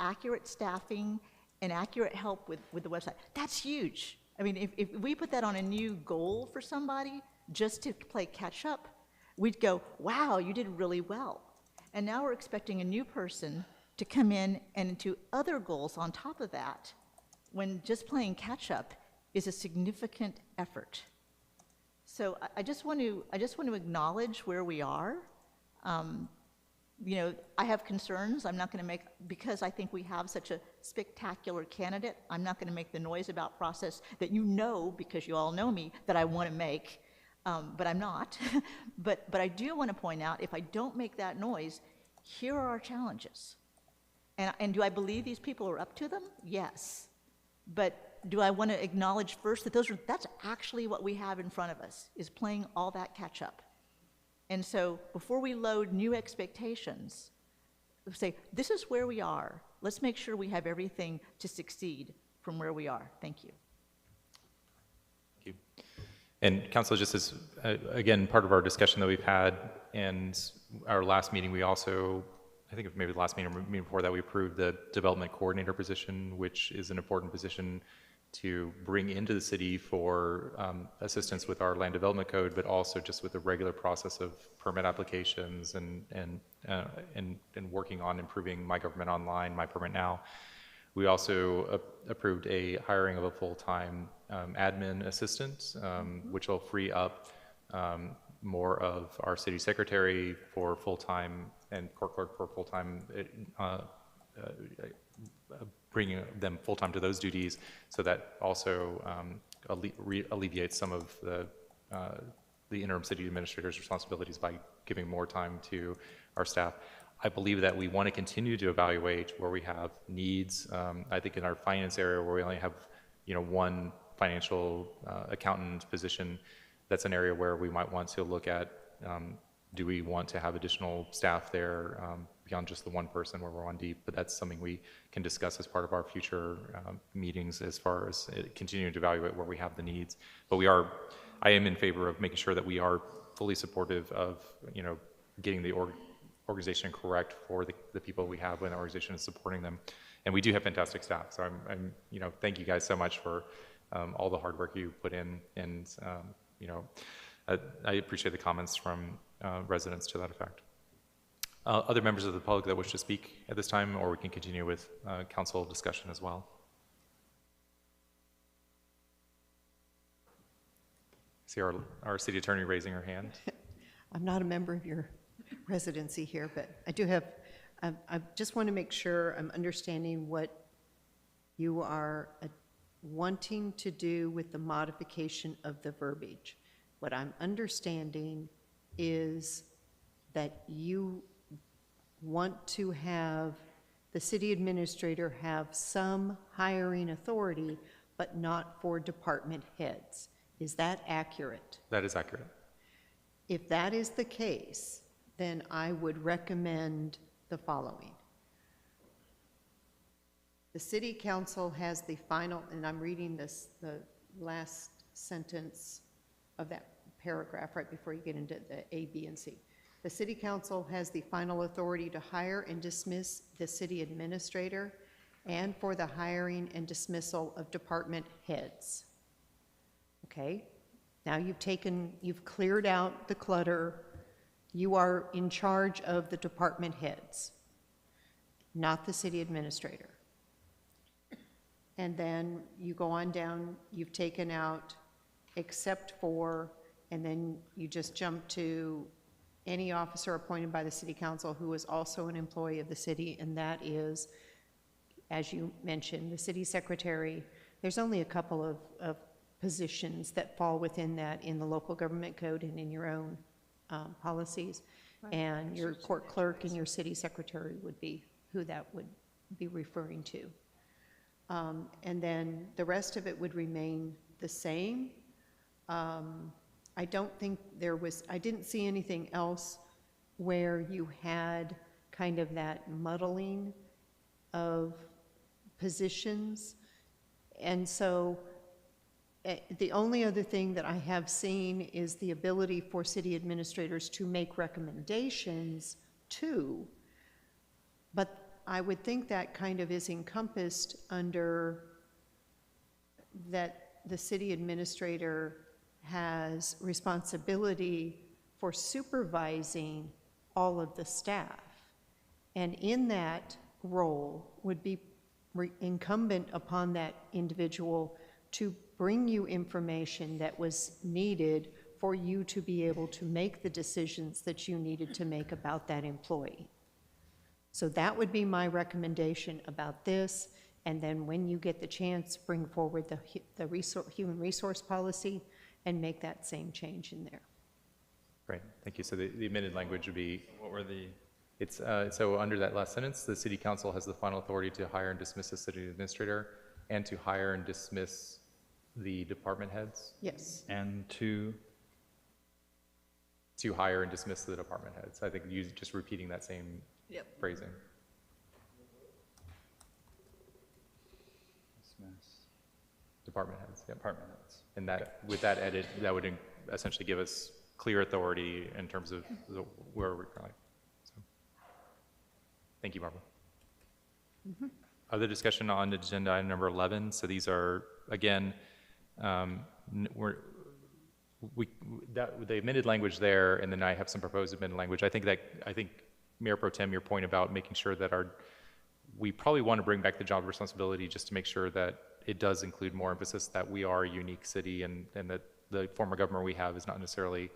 accurate staffing, and accurate help with the website. That's huge. I mean, if we put that on a new goal for somebody just to play catch up, we'd go, wow, you did really well. And now we're expecting a new person to come in and into other goals on top of that, when just playing catch up is a significant effort. So I just want to acknowledge where we are. You know, I have concerns. I'm not going to make, because I think we have such a spectacular candidate, I'm not going to make the noise about process that you know, because you all know me, that I want to make, but I'm not. but I do want to point out, if I don't make that noise, here are our challenges. And do I believe these people are up to them? Yes. But do I want to acknowledge first that that's actually what we have in front of us, is playing all that catch up. And so before we load new expectations, say, this is where we are. Let's make sure we have everything to succeed from where we are. Thank you. Thank you. And Council, just as, again, part of our discussion that we've had, and our last meeting, we also, I think maybe the last meeting or meeting before that, we approved the development coordinator position, which is an important position to bring into the city for assistance with our land development code, but also just with the regular process of permit applications and working on improving My Government Online, My Permit Now. We also approved a hiring of a full-time admin assistant, which will free up more of our city secretary for full-time and court clerk for full-time, bringing them full-time to those duties, so that also alleviates some of the interim city administrator's responsibilities by giving more time to our staff. I believe that we want to continue to evaluate where we have needs. I think in our finance area, where we only have, one financial accountant position, that's an area where we might want to look at, do we want to have additional staff there beyond just the one person where we're on deep? But that's something we can discuss as part of our future meetings, as far as continuing to evaluate where we have the needs. But I am in favor of making sure that we are fully supportive of, getting the organization correct for the people we have when the organization is supporting them. And we do have fantastic staff. So I'm thank you guys so much for all the hard work you put in. And, I appreciate the comments from residents to that effect. Other members of the public that wish to speak at this time, or we can continue with council discussion as well. I see our city attorney raising her hand. I'm not a member of your residency here, but I do have, I just want to make sure I'm understanding what you are wanting to do with the modification of the verbiage. What I'm understanding is that you want to have the city administrator have some hiring authority, but not for department heads. Is that accurate? That is accurate. If that is the case, then I would recommend the following. The city council has the final, and I'm reading this, the last sentence of that paragraph right before you get into the A, B, and C. The city council has the final authority to hire and dismiss the city administrator and for the hiring and dismissal of department heads. Okay? Now you've cleared out the clutter. You are in charge of the department heads, not the city administrator. And then you go on down, you've taken out except for, and then you just jump to any officer appointed by the city council who is also an employee of the city, and that is, as you mentioned, the city secretary. There's only a couple of positions that fall within that in the local government code and in your own policies. And your court clerk and your city secretary would be who that would be referring to. And then the rest of it would remain the same. I don't think I didn't see anything else where you had kind of that muddling of positions. And so the only other thing that I have seen is the ability for city administrators to make recommendations too. But I would think that kind of is encompassed under that the city administrator has responsibility for supervising all of the staff. And in that role would be incumbent upon that individual to bring you information that was needed for you to be able to make the decisions that you needed to make about that employee. So that would be my recommendation about this. And then when you get the chance, bring forward the human resource policy and make that same change in there. Great, thank you. So the amended language would be, what were the? It's, so under that last sentence, the city council has the final authority to hire and dismiss the city administrator and to hire and dismiss the department heads? Yes. And to hire and dismiss the department heads. I think you just repeating that same phrasing. dismiss Department heads, yep. department heads. And that, with that edit, that would essentially give us clear authority in terms of where we're going. So, thank you, Barbara. Other discussion on agenda item number 11. So these are, again, the amended language there, and then I have some proposed amended language. I think Mayor Pro Tem, your point about making sure that we probably want to bring back the job responsibility just to make sure that it does include more emphasis that we are a unique city and that the form of government we have is not necessarily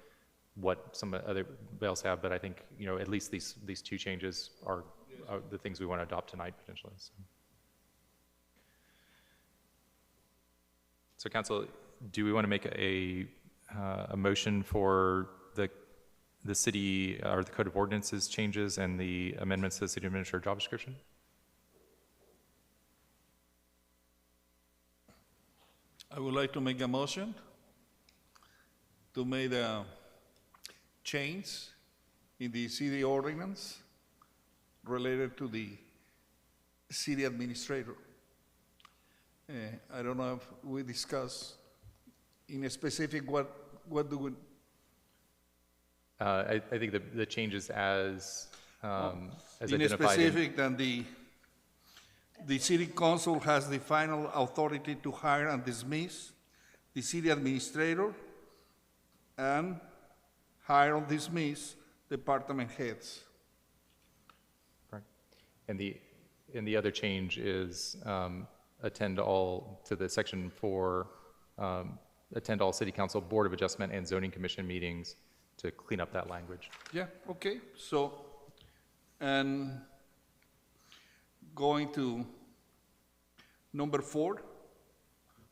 what some other else have, but I think, at least these two changes are the things we want to adopt tonight potentially. So council, do we want to make a motion for the city or the code of ordinances changes and the amendments to the city administrator job description? I would like to make a motion to make a change in the city ordinance related to the city administrator. I don't know if we discuss in a specific what do we. I think the changes as in identified. Specific, then the city council has the final authority to hire and dismiss the city administrator and hire or dismiss department heads. Correct. And the other change is attend all to the section 4, attend all city council, board of adjustment, and zoning commission meetings to clean up that language. Yeah, okay, so, and going to number 4,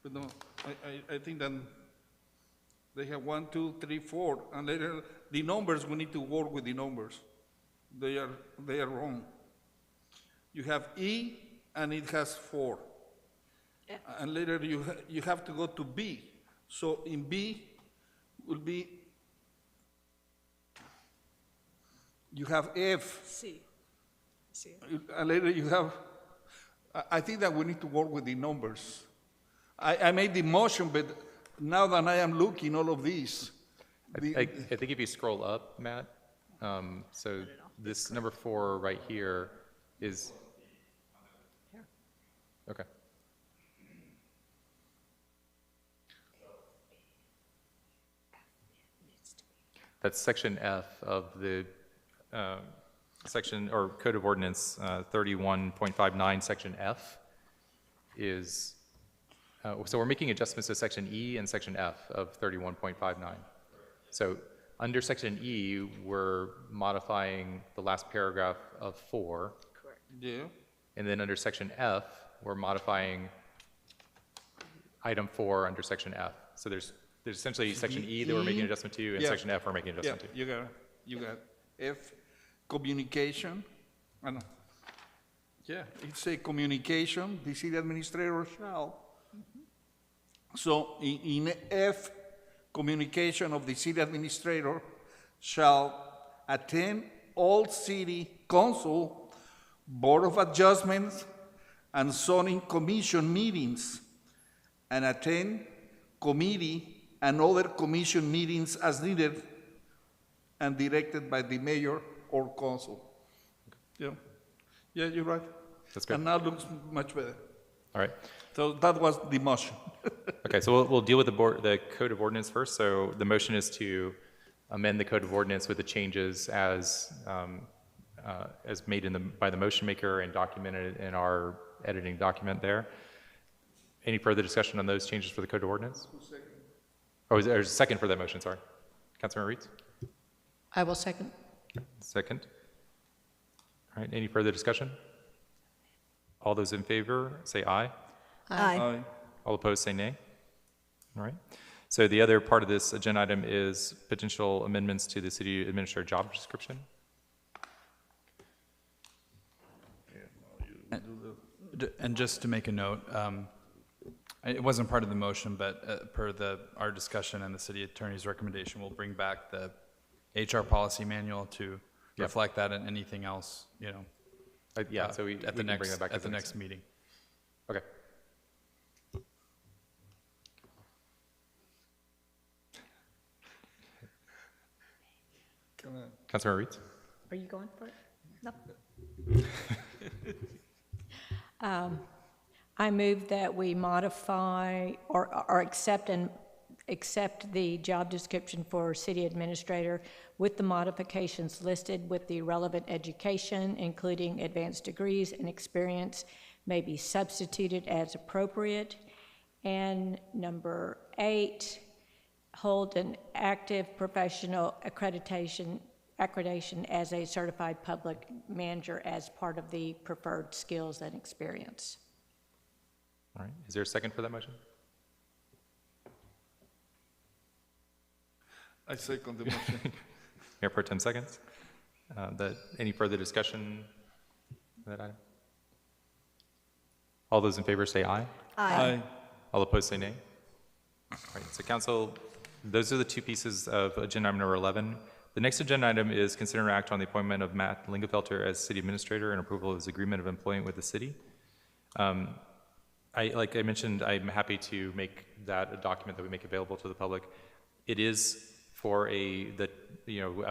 but no, I think then They have 1, 2, 3, 4, and later, the numbers, we need to work with the numbers. They are wrong. You have E, and it has 4. And later, you have to go to B. So in B will be, you have F. See. And later you have, I think that we need to work with the numbers. I made the motion, but now that I am looking all of these. I think if you scroll up, Matt, so this number 4 right here is, okay. That's section F of the section, or Code of Ordinance 31.59, section F is, so we're making adjustments to section E and section F of 31.59. So under section E, we're modifying the last paragraph of 4. Correct. Yeah. And then under section F, we're modifying item 4 under section F. So there's essentially section E that we're making an adjustment to, and Yeah. section F we're making an adjustment to. You got F, communication. I know. Yeah, it's a communication, the city administrator shall. So in F, communication of the city administrator shall attend all city council, board of adjustments, and zoning commission meetings, and attend committee and other commission meetings as needed and directed by the mayor or council. Yeah, you're right. That's good. And now it looks much better. All right. So that was the motion. Okay, so we'll deal with the Code of Ordinance first. So the motion is to amend the Code of Ordinance with the changes as made by the motion maker and documented in our editing document there. Any further discussion on those changes for the Code of Ordinance? Oh, there's a second for that motion, sorry. Councilmember Reeds? I will second. Second. All right, any further discussion? All those in favor, say aye. Aye. All opposed, say nay. All right. So the other part of this agenda item is potential amendments to the city administrator job description. And just to make a note, it wasn't part of the motion, but per our discussion and the city attorney's recommendation, we'll bring back the HR policy manual to reflect that and anything else, Yeah, so we at the can bring that back at the next meeting. Okay. Councilmember Reeds? Are you going for it? No. I move that we modify or accept the job description for city administrator with the modifications listed, with the relevant education, including advanced degrees and experience, may be substituted as appropriate. And number 8, hold an active professional accreditation as a certified public manager as part of the preferred skills and experience. All right. Is there a second for that motion? I second the motion. Mayor Pro Tem seconds. Any further discussion on that item? All those in favor say aye. Aye. All opposed say nay. All right, so council, those are the two pieces of agenda item number 11. The next agenda item is consider and act on the appointment of Matt Lingefelter as city administrator and approval of his agreement of employment with the city. Like I mentioned, I'm happy to make that a document that we make available to the public. It is for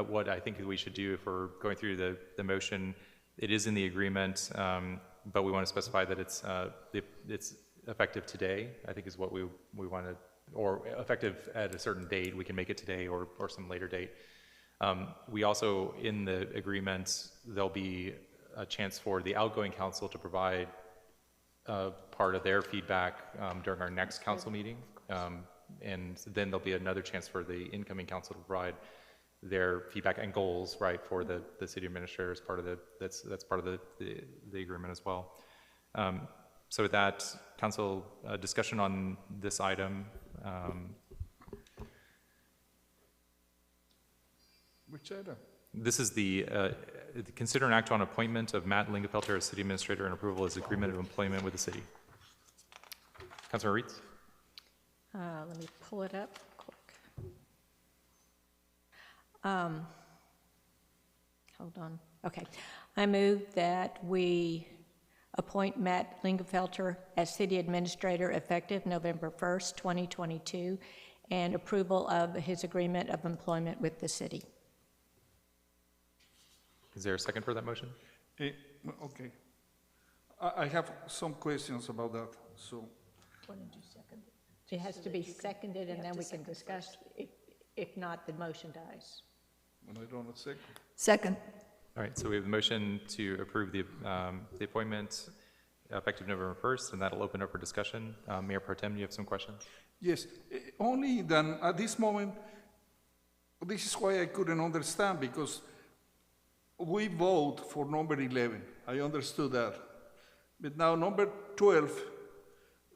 what I think we should do if we're going through the motion. It is in the agreement, but we want to specify that it's effective today, I think is what we want to, or effective at a certain date. We can make it today or some later date. We also, in the agreement, there'll be a chance for the outgoing council to provide part of their feedback during our next council meeting. And then there'll be another chance for the incoming council to provide their feedback and goals, right, for the city administrator as part of that's part of the agreement as well. So with that, council discussion on this item. Which item? This is the consider an act on appointment of Matt Lingenfelter as city administrator and approval as agreement of employment with the city. Councilor Reitz? Let me pull it up quick. Hold on. Okay. I move that we appoint Matt Lingenfelter as city administrator effective November 1st, 2022, and approval of his agreement of employment with the city. Is there a second for that motion? Okay. I have some questions about that, so. Why don't you second it? It has to be seconded, and then we can discuss. If not, the motion dies. When I don't second. Second. All right, so we have the motion to approve the appointment effective November 1st, and that'll open up for discussion. Mayor Pro Tem, you have some questions? Yes, only then at this moment, this is why I couldn't understand, because we vote for number 11. I understood that. But now number 12,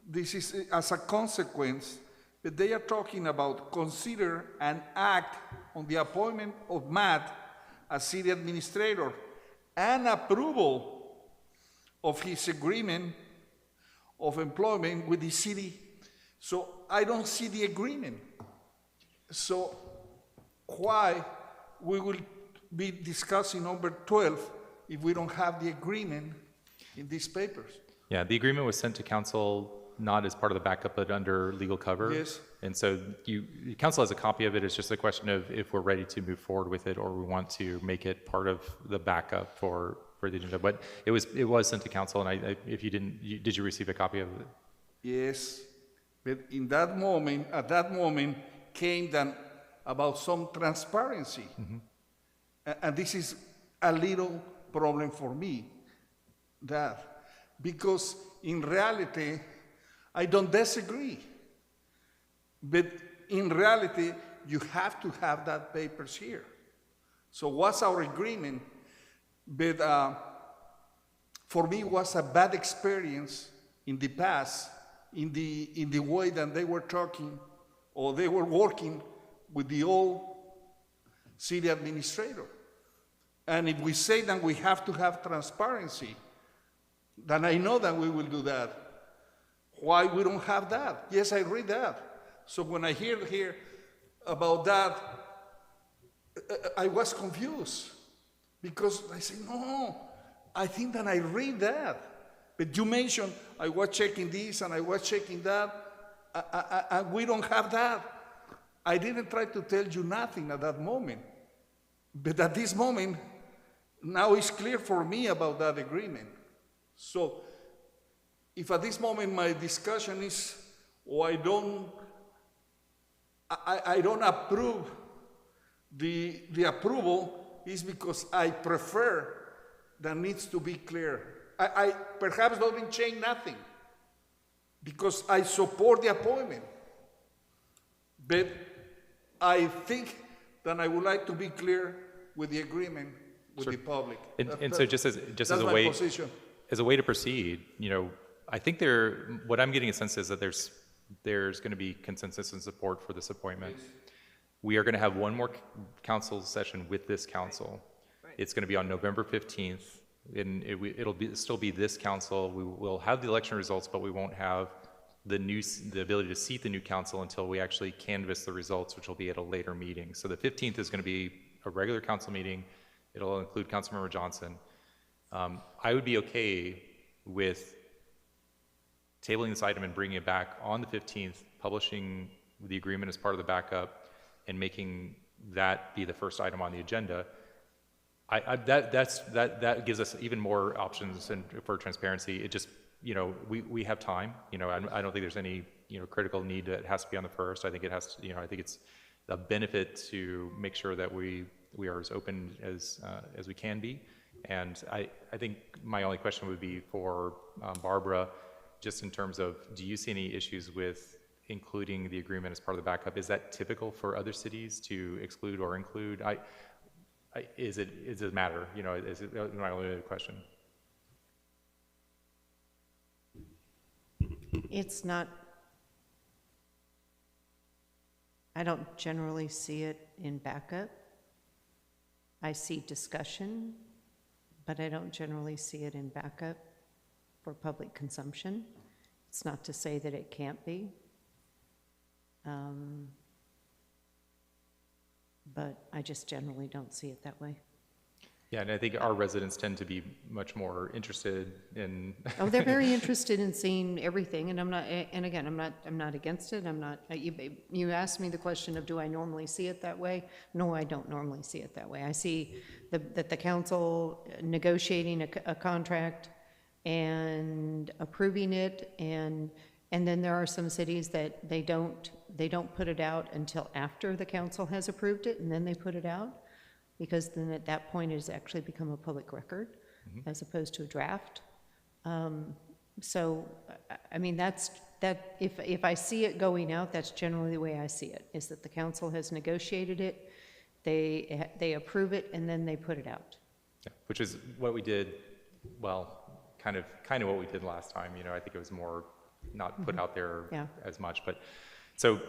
this is as a consequence, but they are talking about consider and act on the appointment of Matt as city administrator and approval of his agreement of employment with the city. So I don't see the agreement. So why we will be discussing number 12 if we don't have the agreement in these papers? Yeah, the agreement was sent to council not as part of the backup, but under legal cover. Yes. And so the council has a copy of it. It's just a question of if we're ready to move forward with it or we want to make it part of the backup for the agenda. But it was sent to council, and if you didn't, did you receive a copy of it? Yes, but in that moment, at that moment, came then about some transparency. And this is a little problem for me, because in reality, I don't disagree. But in reality, you have to have that papers here. So what's our agreement? But for me, it was a bad experience in the past, in the way that they were talking or they were working with the old city administrator. And if we say that we have to have transparency, then I know that we will do that. Why we don't have that? Yes, I read that. So when I hear about that, I was confused because I said, no, I think that I read that. But you mentioned I was checking this and I was checking that, and we don't have that. I didn't try to tell you nothing at that moment. But at this moment, now it's clear for me about that agreement. So if at this moment my discussion is, or I don't approve the approval, is because I prefer that needs to be clear. I perhaps don't change nothing because I support the appointment. But I think that I would like to be clear with the agreement with the public. And so just as a way, position. As a way to proceed, I think what I'm getting a sense is that there's going to be consensus and support for this appointment. We are going to have one more council session with this council. It's going to be on November 15th, and it'll still be this council. We will have the election results, but we won't have the ability to seat the new council until we actually canvass the results, which will be at a later meeting. So the 15th is going to be a regular council meeting. It'll include Councilmember Johnson. I would be okay with tabling this item and bringing it back on the 15th, publishing the agreement as part of the backup, and making that be the first item on the agenda. That gives us even more options and for transparency. It just, we have time. I don't think there's any critical need that has to be on the first. I think it has to. I think it's a benefit to make sure that we are as open as we can be. And I think my only question would be for Barbara, just in terms of, do you see any issues with including the agreement as part of the backup? Is that typical for other cities to exclude or include? Is it a matter? Is it my only question? It's not, I don't generally see it in backup. I see discussion, but I don't generally see it in backup for public consumption. It's not to say that it can't be. But I just generally don't see it that way. Yeah, and I think our residents tend to be much more interested in. Oh, they're very interested in seeing everything, and I'm not, and again, I'm not against it, I'm not, you asked me the question of, do I normally see it that way? No, I don't normally see it that way. I see that the council negotiating a contract and approving it, and then there are some cities that they don't put it out until after the council has approved it, and then they put it out, because then at that point it has actually become a public record as opposed to a draft. So, I mean, if I see it going out, that's generally the way I see it, is that the council has negotiated it, they approve it, and then they put it out. Yeah, which is what we did, well, kind of what we did last time. You know, I think it was more not put out there as much, but so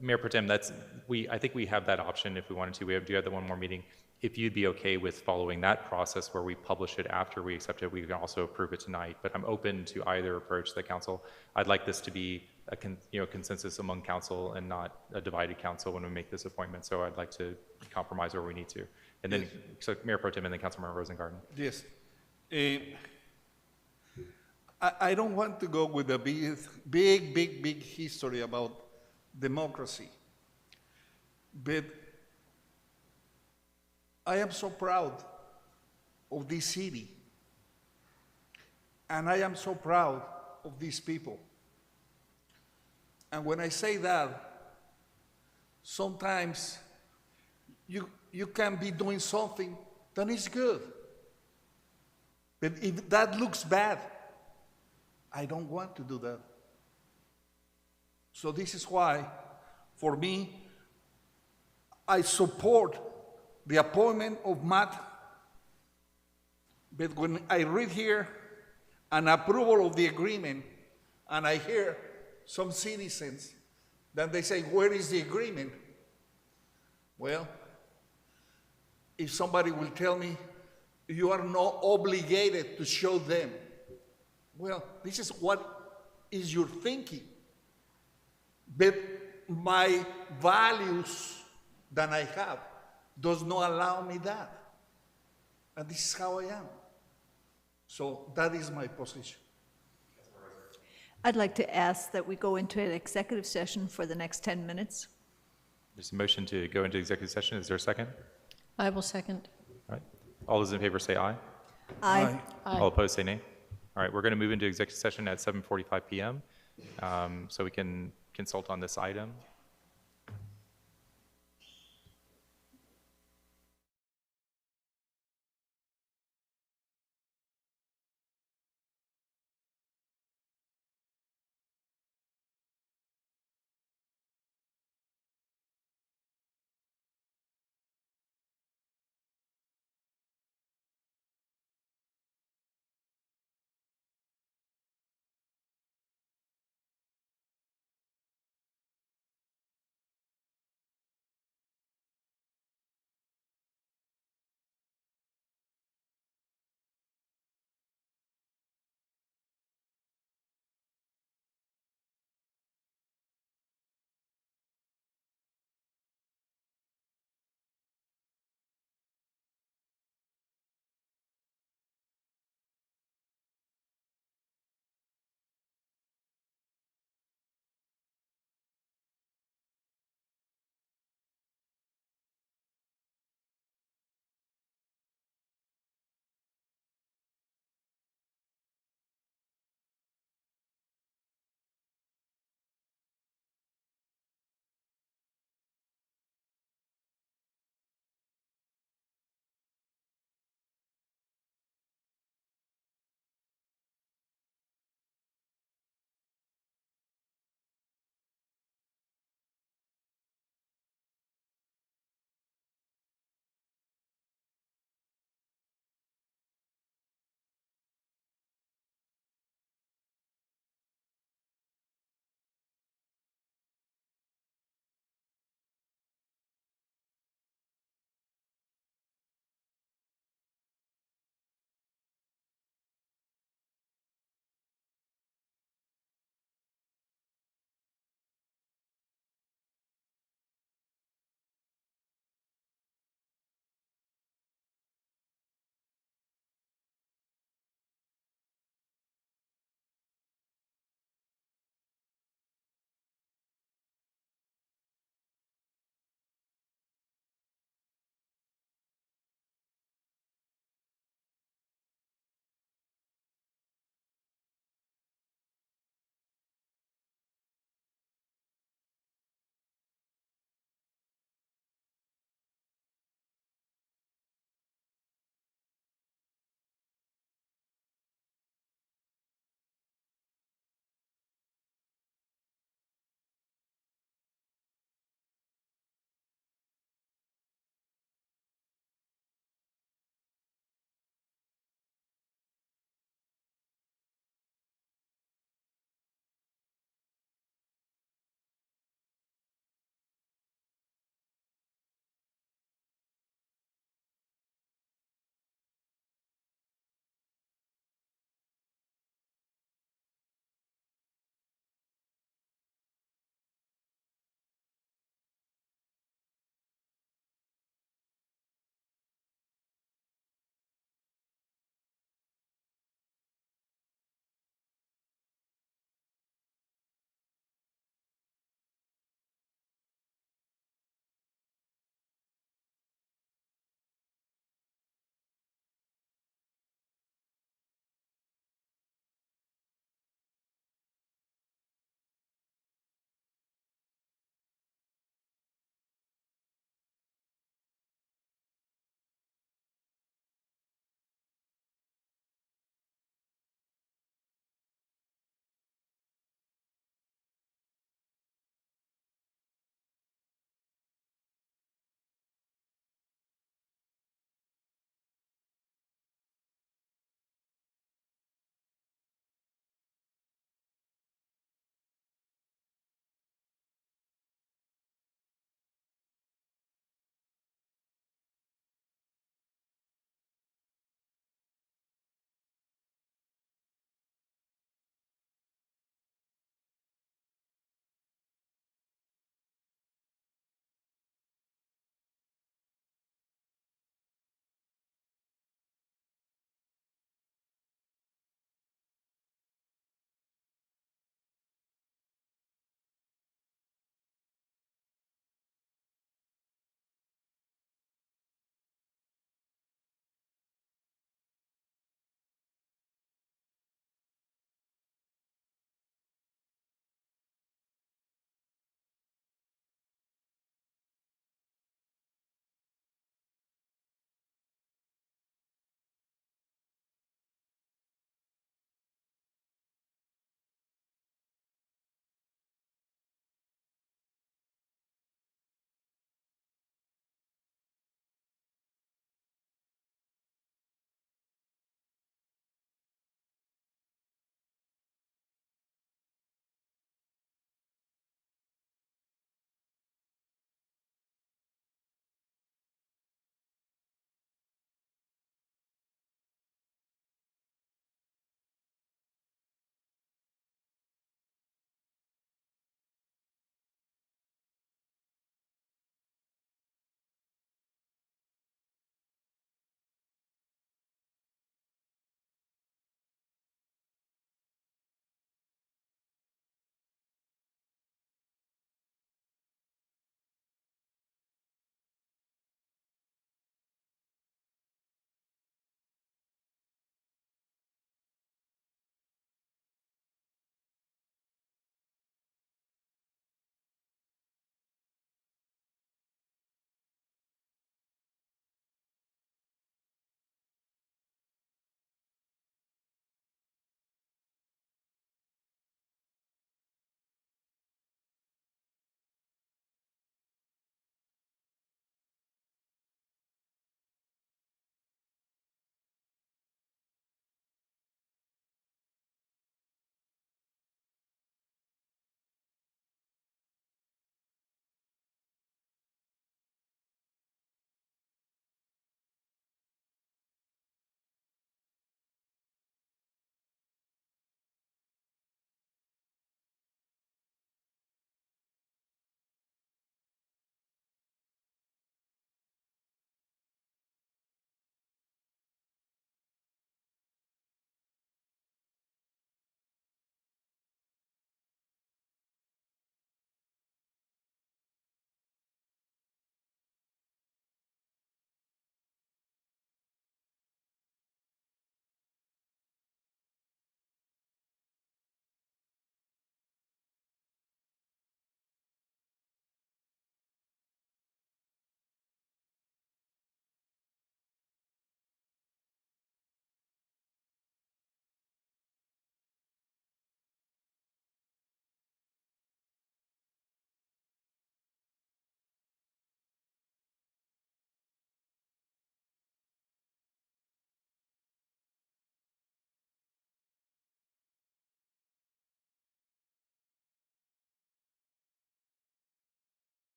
Mayor Pro Tem, I think we have that option if we wanted to. We do have the one more meeting. If you'd be okay with following that process where we publish it after we accept it, we can also approve it tonight. But I'm open to either approach the council. I'd like this to be a consensus among council and not a divided council when we make this appointment. So I'd like to compromise where we need to. And then, so Mayor Pro Tem and then Councilmember Rosengarten. Yes. I don't want to go with a big history about democracy. But I am so proud of this city. And I am so proud of these people. And when I say that, sometimes you can be doing something that is good. But if that looks bad, I don't want to do that. So this is why, for me, I support the appointment of Matt. But when I read here an approval of the agreement, and I hear some citizens, then they say, where is the agreement? Well, if somebody will tell me, you are not obligated to show them. Well, this is what is your thinking. But my values that I have does not allow me that. And this is how I am. So that is my position. I'd like to ask that we go into an executive session for the next 10 minutes. There's a motion to go into executive session. Is there a second? I will second. All right. All those in favor say aye. Aye. All opposed say nay. All right, we're going to move into executive session at 7:45 p.m. So we can consult on this item.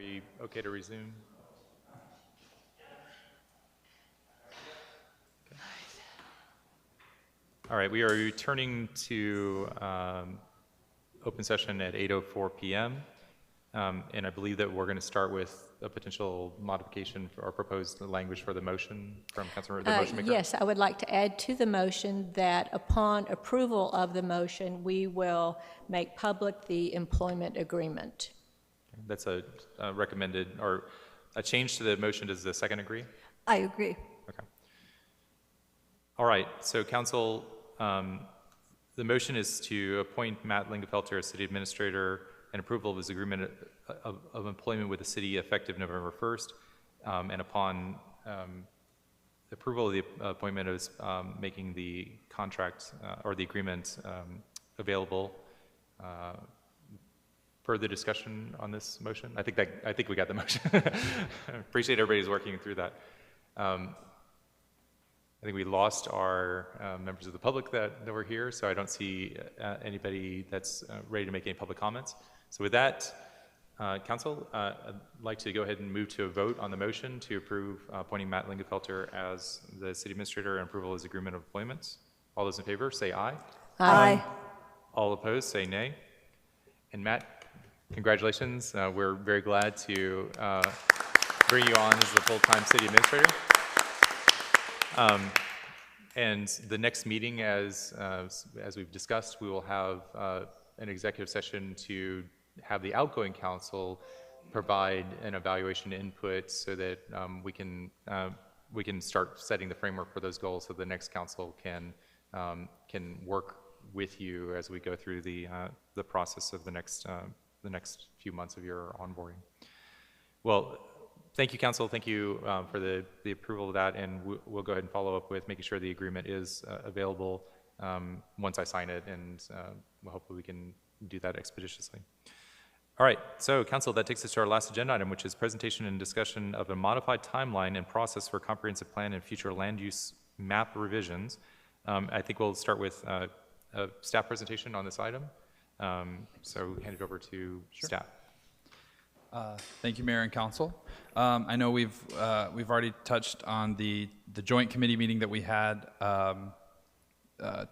we okay to resume? Okay. All right, we are returning to open session at 8:04 p.m. And I believe that we're going to start with a potential modification for our proposed language for the motion from Councilmember, the motion maker. Yes, I would like to add to the motion that upon approval of the motion, we will make public the employment agreement. That's a recommended, or a change to the motion. Does the second agree? I agree. Okay. All right, so council, the motion is to appoint Matt Lingefelter as city administrator and approval of his agreement of employment with the city effective November 1st. And upon approval of the appointment is making the contract or the agreement available. Further discussion on this motion? I think we got the motion. Appreciate everybody's working through that. I think we lost our members of the public that were here, so I don't see anybody that's ready to make any public comments. So with that, council, I'd like to go ahead and move to a vote on the motion to approve appointing Matt Lingefelter as the city administrator and approval of his agreement of employment. All those in favor, say aye. Aye. All opposed, say nay. And Matt, congratulations. We're very glad to bring you on as the full-time city administrator. And the next meeting, as we've discussed, we will have an executive session to have the outgoing council provide an evaluation input so that we can start setting the framework for those goals, so the next council can work with you as we go through the process of the next few months of your onboarding. Well, thank you, council. Thank you for the approval of that, and we'll go ahead and follow up with making sure the agreement is available once I sign it, and hopefully we can do that expeditiously. All right, so council, that takes us to our last agenda item, which is presentation and discussion of a modified timeline and process for comprehensive plan and future land use map revisions. I think we'll start with a staff presentation on this item. So hand it over to staff. Thank you, Mayor and Council. I know we've already touched on the joint committee meeting that we had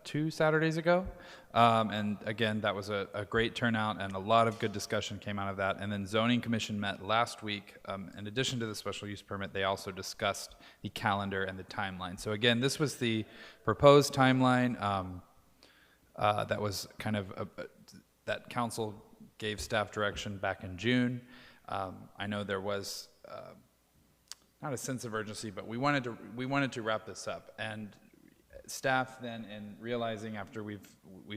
2 Saturdays ago, and again, that was a great turnout and a lot of good discussion came out of that. And then Zoning Commission met last week. In addition to the special use permit, they also discussed the calendar and the timeline. So again, this was the proposed timeline that was kind of that council gave staff direction back in June. I know there was not a sense of urgency, but we wanted to wrap this up. And staff then, in realizing after we've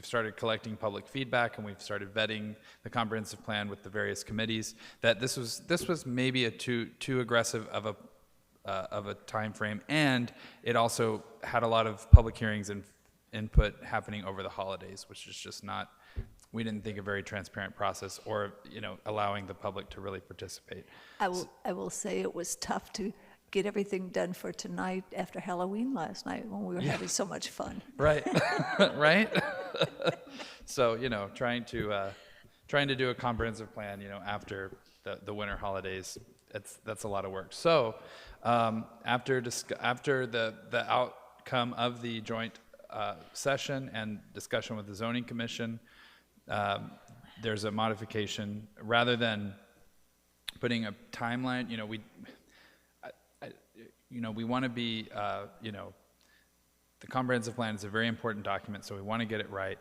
started collecting public feedback and we've started vetting the comprehensive plan with the various committees, that this was maybe a too aggressive of a time frame, and it also had a lot of public hearings and input happening over the holidays, which is just not. We didn't think a very transparent process, or allowing the public to really participate. I will say it was tough to get everything done for tonight after Halloween last night when we were having so much fun. Right, right. So trying to do a comprehensive plan, after the winter holidays, that's a lot of work. So after the outcome of the joint session and discussion with the Zoning Commission, there's a modification. Rather than putting a timeline, we want to be, the comprehensive plan is a very important document, so we want to get it right.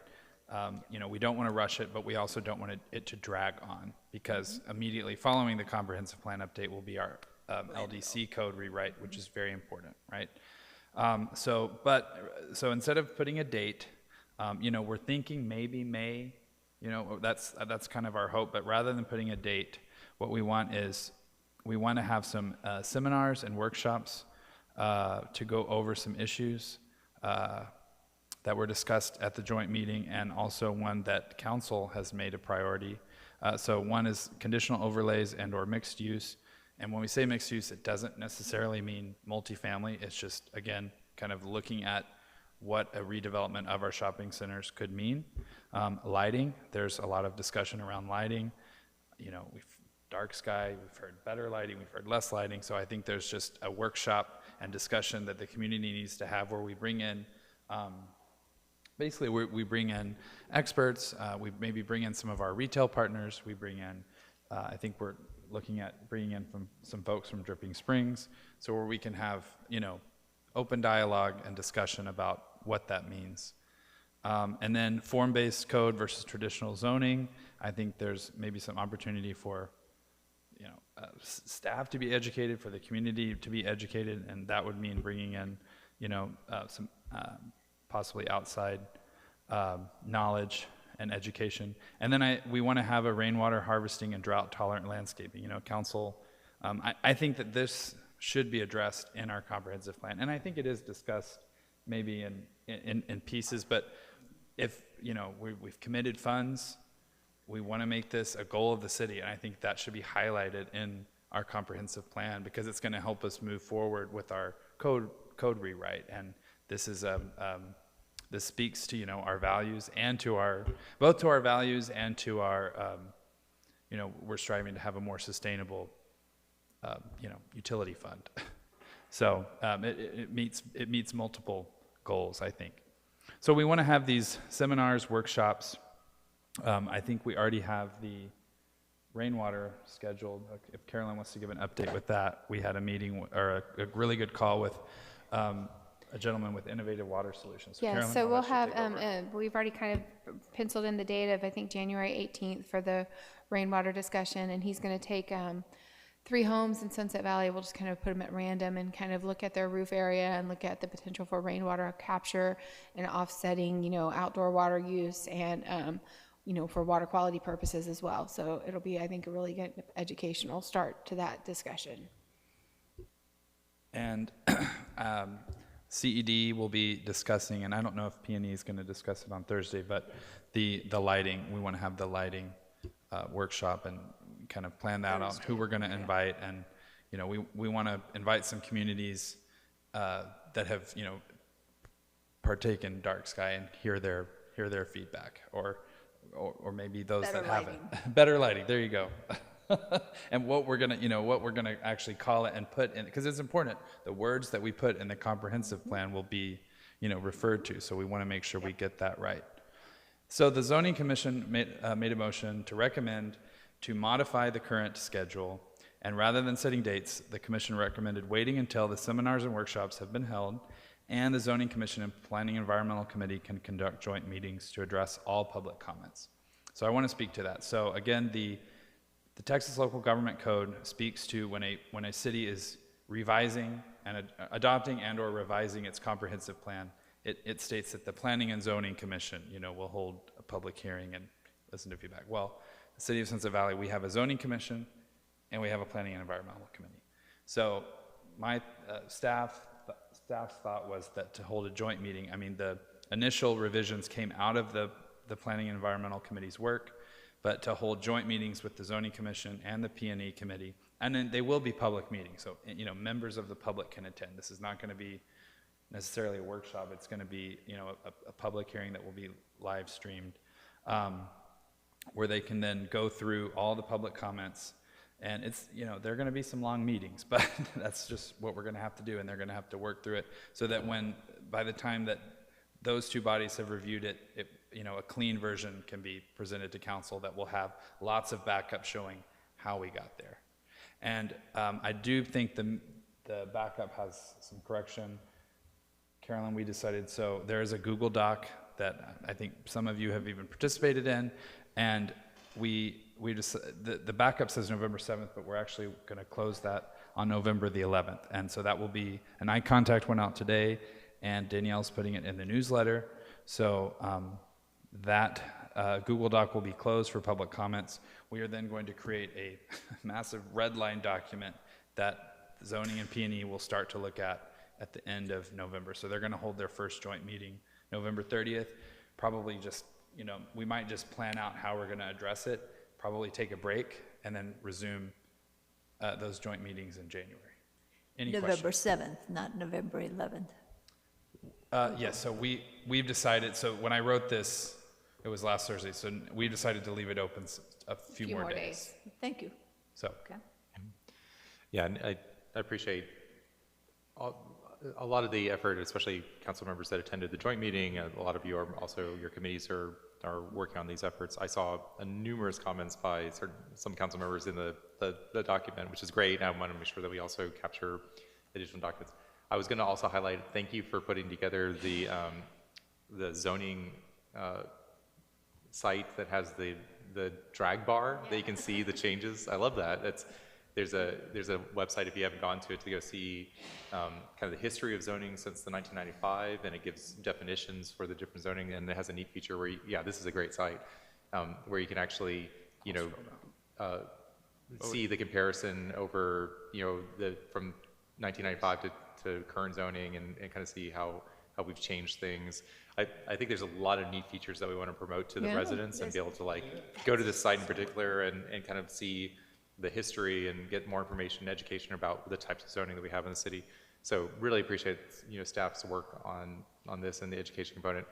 We don't want to rush it, but we also don't want it to drag on, because immediately following the comprehensive plan update will be our LDC code rewrite, which is very important, right? So instead of putting a date, we're thinking maybe May. That's kind of our hope. But rather than putting a date, what we want is we want to have some seminars and workshops to go over some issues that were discussed at the joint meeting, and also one that council has made a priority. So one is conditional overlays and or mixed use. And when we say mixed use, it doesn't necessarily mean multifamily. It's just, again, kind of looking at what a redevelopment of our shopping centers could mean. Lighting, there's a lot of discussion around lighting. dark sky, we've heard better lighting, we've heard less lighting. So I think there's just a workshop and discussion that the community needs to have where we bring in, basically we bring in experts, we maybe bring in some of our retail partners, we bring in, I think we're looking at bringing in some folks from Dripping Springs, so where we can have, open dialogue and discussion about what that means. And then form-based code versus traditional zoning, I think there's maybe some opportunity for staff to be educated, for the community to be educated, and that would mean bringing in, some possibly outside knowledge and education. And then we want to have a rainwater harvesting and drought-tolerant landscaping. Council, I think that this should be addressed in our comprehensive plan, and I think it is discussed maybe in pieces, but if, we've committed funds, we want to make this a goal of the city, and I think that should be highlighted in our comprehensive plan because it's going to help us move forward with our code rewrite. And this is this speaks to our values and to our values and to our we're striving to have a more sustainable utility fund. So it meets multiple goals, I think. So we want to have these seminars, workshops. I think we already have the rainwater scheduled. If Carolyn wants to give an update with that, we had a meeting or a really good call with a gentleman with Innovative Water Solutions. So Yeah, Carolyn, so I'll we'll let you have, take over. we've already kind of penciled in the date of, I think, January 18th for the rainwater discussion, and he's going to take 3 homes in Sunset Valley. We'll just kind of put them at random and kind of look at their roof area and look at the potential for rainwater capture and offsetting, outdoor water use and, for water quality purposes as well. So it'll be, I think, a really good educational start to that discussion. And CED will be discussing, and I don't know if P&E is going to discuss it on Thursday, but the lighting, we want to have the lighting workshop and kind of plan that out, who we're going to invite. And, we want to invite some communities that have, partaken dark sky and hear their feedback, or maybe those Better that haven't. lighting. Better lighting, there you go. And what we're gonna actually call it and put in, because it's important, the words that we put in the comprehensive plan will be, referred to. So we want to make sure we get that right. So the zoning commission made a motion to recommend to modify the current schedule, and rather than setting dates, the commission recommended waiting until the seminars and workshops have been held, and the zoning commission and planning environmental committee can conduct joint meetings to address all public comments. So I want to speak to that. So again, the Texas Local Government Code speaks to when a city is revising and adopting and or revising its comprehensive plan, it states that the Planning and Zoning Commission, will hold a public hearing and listen to feedback. Well, the City of Sunset Valley, we have a Zoning Commission and we have a Planning and Environmental Committee. So my staff's thought was that to hold a joint meeting, the initial revisions came out of the Planning and Environmental Committee's work, but to hold joint meetings with the Zoning Commission and the P&E Committee, and then they will be public meetings, so members of the public can attend. This is not going to be necessarily a workshop. It's going to be a public hearing that will be live streamed, where they can then go through all the public comments. And it's there are going to be some long meetings, but that's just what we're going to have to do, and they're going to have to work through it so that by the time that those two bodies have reviewed it, a clean version can be presented to council that will have lots of backup showing how we got there. And I do think the backup has some correction. Carolyn, we decided, so there is a Google Doc that I think some of you have even participated in, and we just, the backup says November 7th, but we're actually going to close that on November the 11th. And so that will be, an eye contact went out today, and Danielle's putting it in the newsletter. So that Google Doc will be closed for public comments. We are then going to create a massive red line document that zoning and P&E will start to look at the end of November. So they're going to hold their first joint meeting November 30th. Probably just, we might just plan out how we're going to address it, probably take a break, and then resume those joint meetings in January. Any November questions? 7th, not November 11th. Yes, so we've decided, so when I wrote this, it was last Thursday, so we decided to leave it open a few more days. Thank you. So, Okay. yeah, and I appreciate a lot of the effort, especially council members that attended the joint meeting. A lot of you are also, your committees are working on these efforts. I saw numerous comments by some council members in the document, which is great. I want to make sure that we also capture additional documents. I was going to also highlight, thank you for putting together the zoning site that has the drag bar that you can see the changes. I love that. There's a website, if you haven't gone to it, to go see kind of the history of zoning since the 1995, and it gives definitions for the different zoning, and it has a neat feature where, this is a great site, where you can actually, see the comparison over, from 1995 to current zoning, and kind of see how we've changed things. I think there's a lot of neat features that we want to promote to the residents, and be able to go to this site in particular and kind of see the history and get more information and education about the types of zoning that we have in the city. So really appreciate staff's work on this and the education component.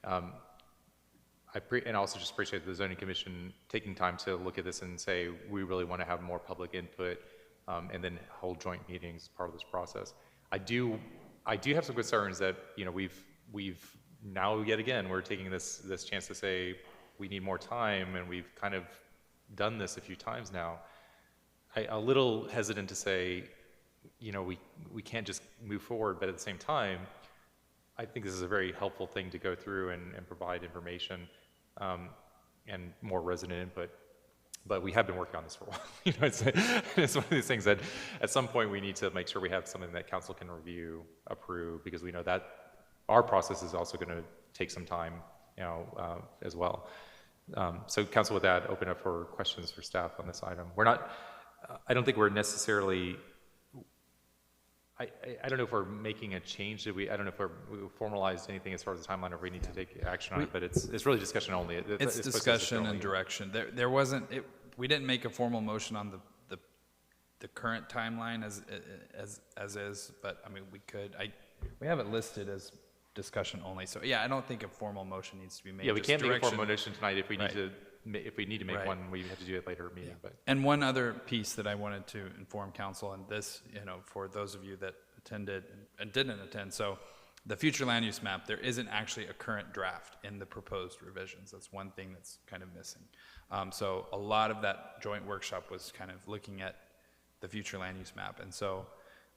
And also just appreciate the zoning commission taking time to look at this and say we really want to have more public input, and then hold joint meetings as part of this process. I do have some concerns that we've now yet again we're taking this chance to say we need more time, and we've kind of done this a few times now. A little hesitant to say, we can't just move forward, but at the same time, I think this is a very helpful thing to go through and provide information, and more resident input. But we have been working on this for a while. It's one of these things that at some point we need to make sure we have something that council can review, approve, because we know that our process is also going to take some time, as well. So council, with that, open up for questions for staff on this item. I don't think we're necessarily, I don't know if we're making a change. I don't know if we formalized anything as far as the timeline, or if we need to take action on it, but it's really discussion only. It's discussion and direction. There wasn't, we didn't make a formal motion on the current timeline as is, but I mean, we have it listed as discussion only. So yeah, I don't think a formal motion needs to be made. Yeah, we Just can't make a direction. formal motion tonight. If we need Right. to make Right. one, we have to do it later meeting. But And one other piece that I wanted to inform council, and this, for those of you that attended and didn't attend, so the future land use map, there isn't actually a current draft in the proposed revisions. That's one thing that's kind of missing. So a lot of that joint workshop was kind of looking at the future land use map. And so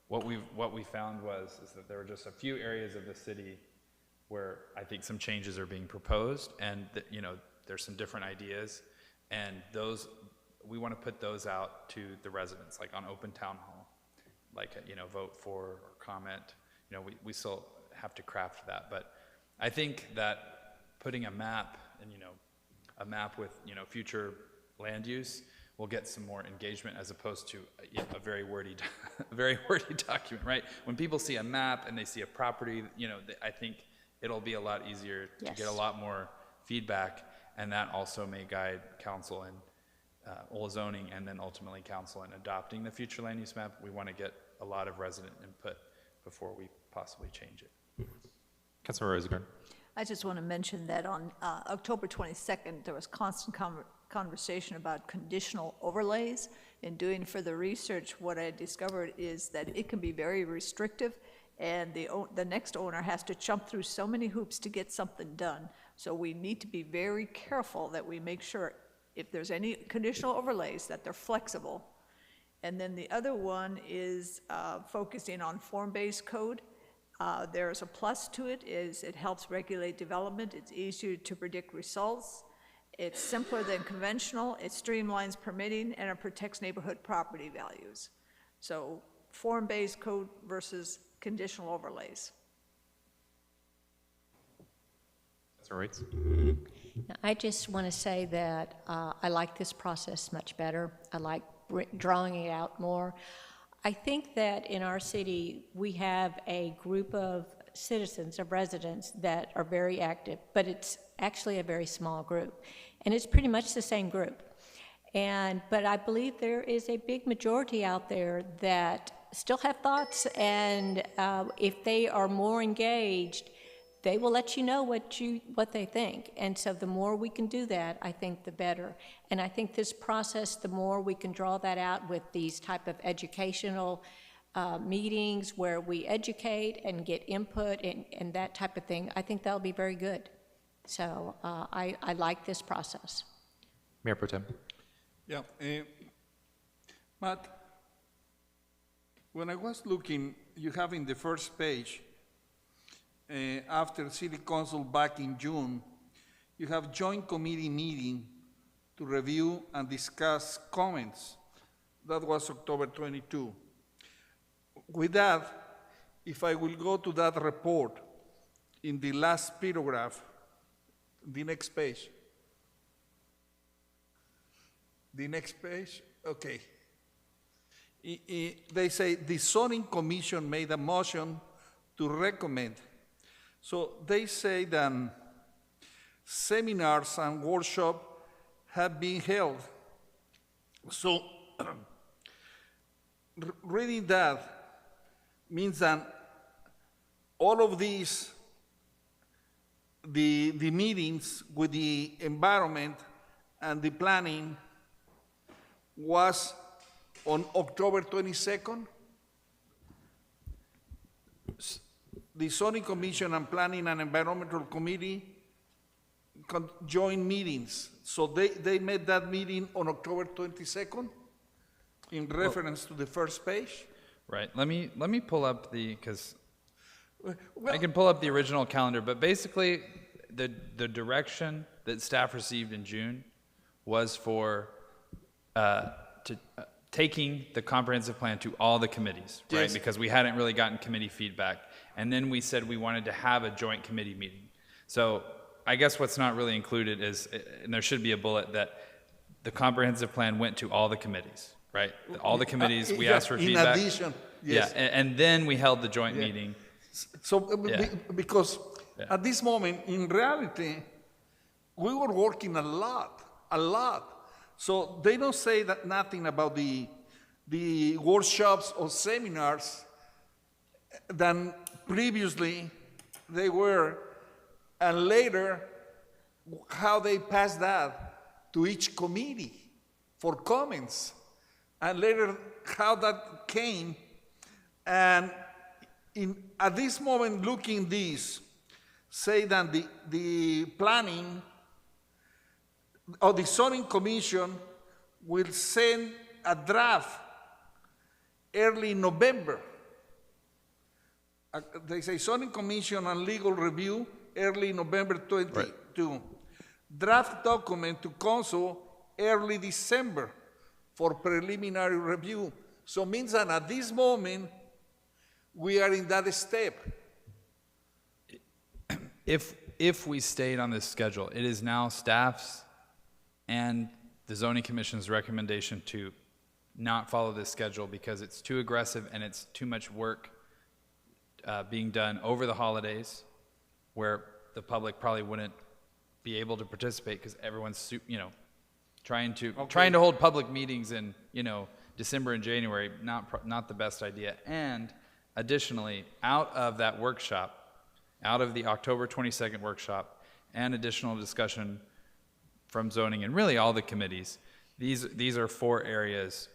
what we found is that there were just a few areas of the city where I think some changes are being proposed, and there's some different ideas, and we want to put those out to the residents, like on open town hall, like vote for or comment. We still have to craft that, but I think that putting a map and a map with future land use will get some more engagement, as opposed to a very wordy document, right? When people see a map and they see a property, I think it'll be a lot easier to Yes. get a lot more feedback, and that also may guide council in zoning, and then ultimately council in adopting the future land use map. We want to get a lot of resident input before we possibly change it. Councilor Rosengren. I just want to mention that on October 22nd, there was constant conversation about conditional overlays. In doing further research, what I discovered is that it can be very restrictive, and the next owner has to jump through so many hoops to get something done. So we need to be very careful that we make sure, if there's any conditional overlays, that they're flexible. And then the other one is focusing on form-based code. There's a plus to it, is it helps regulate development. It's easier to predict results. It's simpler than conventional. It streamlines permitting, and it protects neighborhood property values. So form-based code versus conditional overlays. Councilor Reitz. I just want to say that I like this process much better. I like drawing it out more. I think that in our city, we have a group of citizens, of residents, that are very active, but it's actually a very small group. And it's pretty much the same group. But I believe there is a big majority out there that still have thoughts, and if they are more engaged, they will let you know what they think. And so the more we can do that, I think the better. And I think this process, the more we can draw that out with these type of educational meetings where we educate and get input and that type of thing, I think that'll be very good. So I like this process. Mayor Pro Tem. Yeah, Matt, when I was looking, you have in the first page, after City Council back in June, you have joint committee meeting to review and discuss comments. That was October 22. With that, if I will go to that report, in the last paragraph, the next page. The next page, okay. They say the zoning commission made a motion to recommend. So they say that seminars and workshops have been held. So reading that means that all of these, the meetings with the environment and the planning was on October 22nd. The Zoning Commission and Planning and Environmental Committee joined meetings. So they made that meeting on October 22nd in reference to the first page. Right. Let me pull up because I can pull up the original calendar, but basically the direction that staff received in June was for taking the comprehensive plan to all the committees, right? Yes. Because we hadn't really gotten committee feedback. And then we said we wanted to have a joint committee meeting. So I guess what's not really included is, and there should be a bullet, that the comprehensive plan went to all the committees, right? All the committees, we asked for feedback. In addition, yes. Yeah, and then we held the joint meeting. So, Yeah. because Yeah. at this moment, in reality, we were working a lot. So they don't say that nothing about the workshops or seminars than previously they were, and later how they passed that to each committee for comments, and later how that came. And at this moment, looking this, say that the planning or the zoning commission will send a draft early November. They say zoning commission and legal review early November 22. Right. Draft document to council early December for preliminary review. So means that at this moment, we are in that step. If we stayed on this schedule, it is now staff's and the zoning commission's recommendation to not follow this schedule because it's too aggressive and it's too much work being done over the holidays, where the public probably wouldn't be able to participate because everyone's, trying to hold public meetings in, December and January, not the best idea. And additionally, out of that workshop, out of the October 22nd workshop, and additional discussion from zoning and really all the committees, these are 4 areas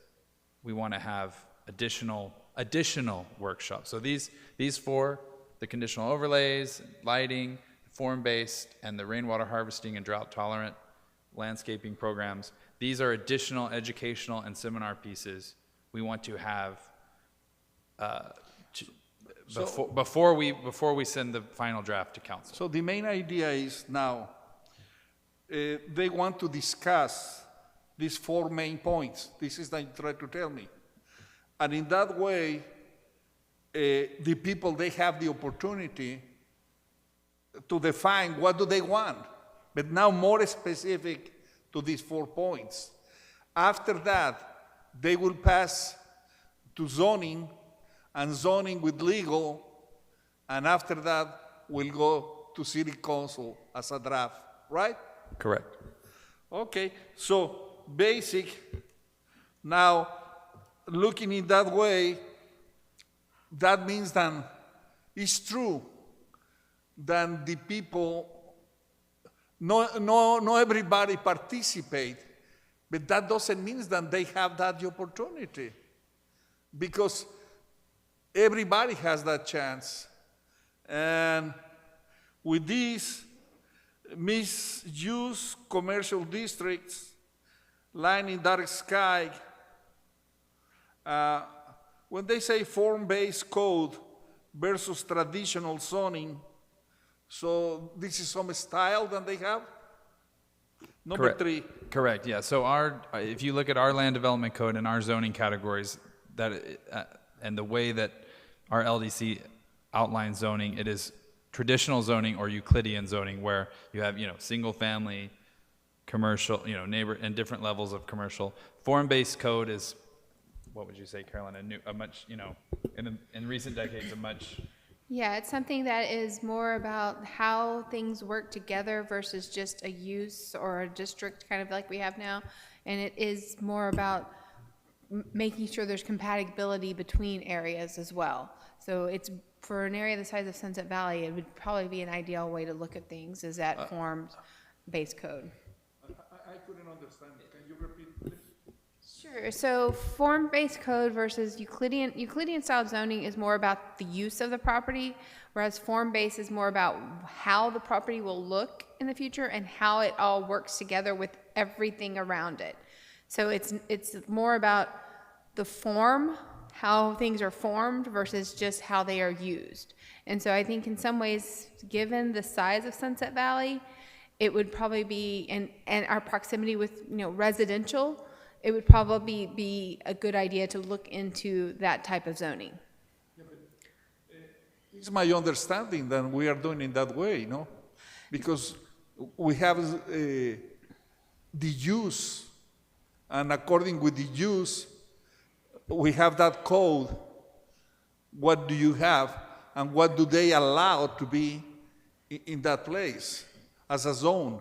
we want to have additional workshops. So these 4, the conditional overlays, lighting, form-based, and the rainwater harvesting and drought-tolerant landscaping programs, these are additional educational and seminar pieces we want to have before we send the final draft to council. So the main idea is now, they want to discuss these 4 main points. This is what you try to tell me. And in that way, the people, they have the opportunity to define what do they want, but now more specific to these 4 points. After that, they will pass to zoning, and zoning with legal, and after that, we'll go to city council as a draft, right? Correct. Okay, so basic, now looking in that way, that means that it's true then the people, no everybody participate, but that doesn't mean that they have that opportunity, because everybody has that chance. And with these misuse commercial districts, lining dark sky, when they say form-based code versus traditional zoning, so this is some style that they have? Number Correct. 3. Correct, yeah. So if you look at our land development code and our zoning categories, and the way that our LDC outlines zoning, it is traditional zoning or Euclidean zoning, where you have, single family, commercial, neighbor, and different levels of commercial. Form-based code is, what would you say, Carolyn? In recent decades, a much. Yeah, it's something that is more about how things work together versus just a use or a district kind of like we have now. And it is more about making sure there's compatibility between areas as well. So it's, for an area the size of Sunset Valley, it would probably be an ideal way to look at things, is that form-based code. I couldn't understand. Can you repeat, please? Sure. So form-based code versus Euclidean style zoning is more about the use of the property, whereas form-based is more about how the property will look in the future and how it all works together with everything around it. So it's more about the form, how things are formed versus just how they are used. And so I think in some ways, given the size of Sunset Valley, it would probably be, and our proximity with residential, it would probably be a good idea to look into that type of zoning. It's my understanding that we are doing it that way, because we have the use, and according with the use, we have that code. What do you have, and what do they allow to be in that place as a zone?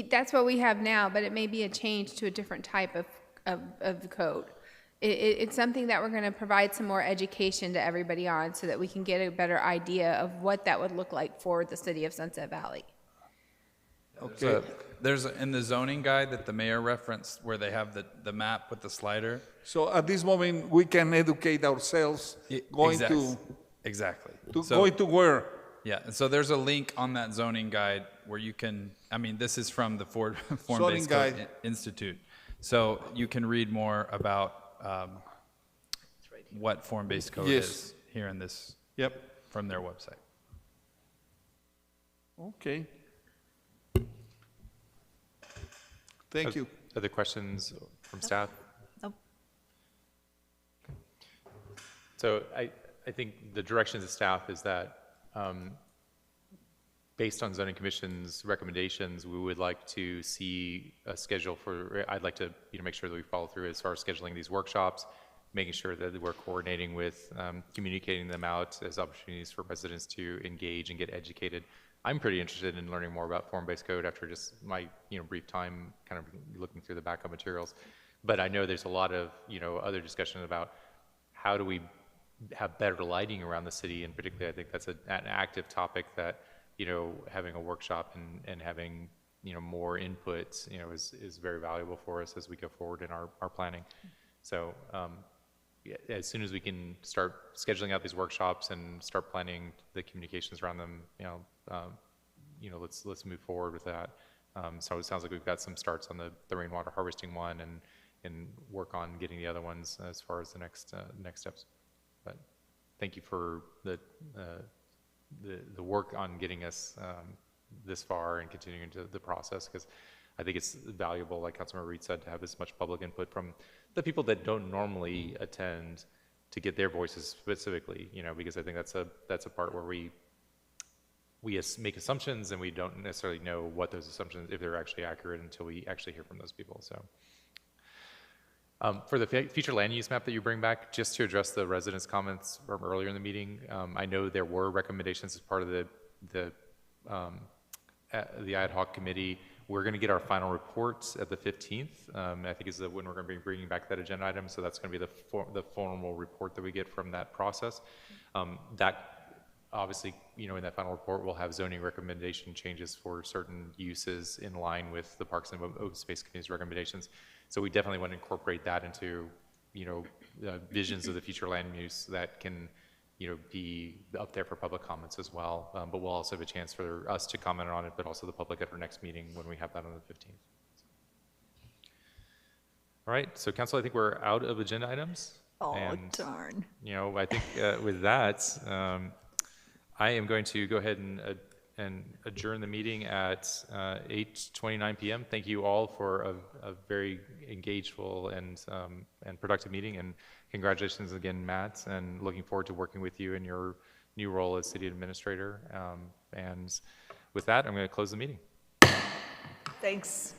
That's what we have now, but it may be a change to a different type of code. It's something that we're going to provide some more education to everybody on, so that we can get a better idea of what that would look like for the city of Sunset Valley. Okay. There's in the zoning guide that the mayor referenced, where they have the map with the slider. So at this moment, we can educate ourselves going to where? Yeah, and so there's a link on that zoning guide where you can, this is from the Form-Based Code Institute. So you can read more about what form-based code is here in this, from their website. Okay. Thank you. Other questions from staff? Nope. So I think the directions of staff is that based on zoning commission's recommendations, we would like to see a schedule for, I'd like to make sure that we follow through as far as scheduling these workshops, making sure that we're coordinating with, communicating them out as opportunities for residents to engage and get educated. I'm pretty interested in learning more about form-based code after just my brief time kind of looking through the backup materials. But I know there's a lot of other discussion about how do we have better lighting around the city, and particularly I think that's an active topic that having a workshop and having more input is very valuable for us as we go forward in our planning. So as soon as we can start scheduling out these workshops and start planning the communications around them, let's move forward with that. So it sounds like we've got some starts on the rainwater harvesting one, and work on getting the other ones as far as the next steps. But thank you for the work on getting us this far and continuing into the process, because I think it's valuable, like Councilmember Reed said, to have as much public input from the people that don't normally attend, to get their voices specifically, because I think that's a part where we make assumptions and we don't necessarily know what those assumptions, if they're actually accurate, until we actually hear from those people. So for the future land use map that you bring back, just to address the residents' comments from earlier in the meeting, I know there were recommendations as part of the ad hoc committee. We're going to get our final reports at the 15th. I think is when we're going to be bringing back that agenda item. So that's going to be the formal report that we get from that process. That obviously, you know, in that final report, we'll have zoning recommendation changes for certain uses in line with the Parks and Open Space Committee's recommendations. So we definitely want to incorporate that into, you know, visions of the future land use that can, you know, be up there for public comments as well. But we'll also have a chance for us to comment on it, but also the public at our next meeting when we have that on the 15th. All right, so council, I think we're out of agenda items. Oh, And, darn. you know, I think with that, I am going to go ahead and adjourn the meeting at 8:29 p.m. Thank you all for a very engageful and productive meeting, and congratulations again, Matt, and looking forward to working with you in your new role as city administrator. And with that, I'm going to close the meeting. Thanks.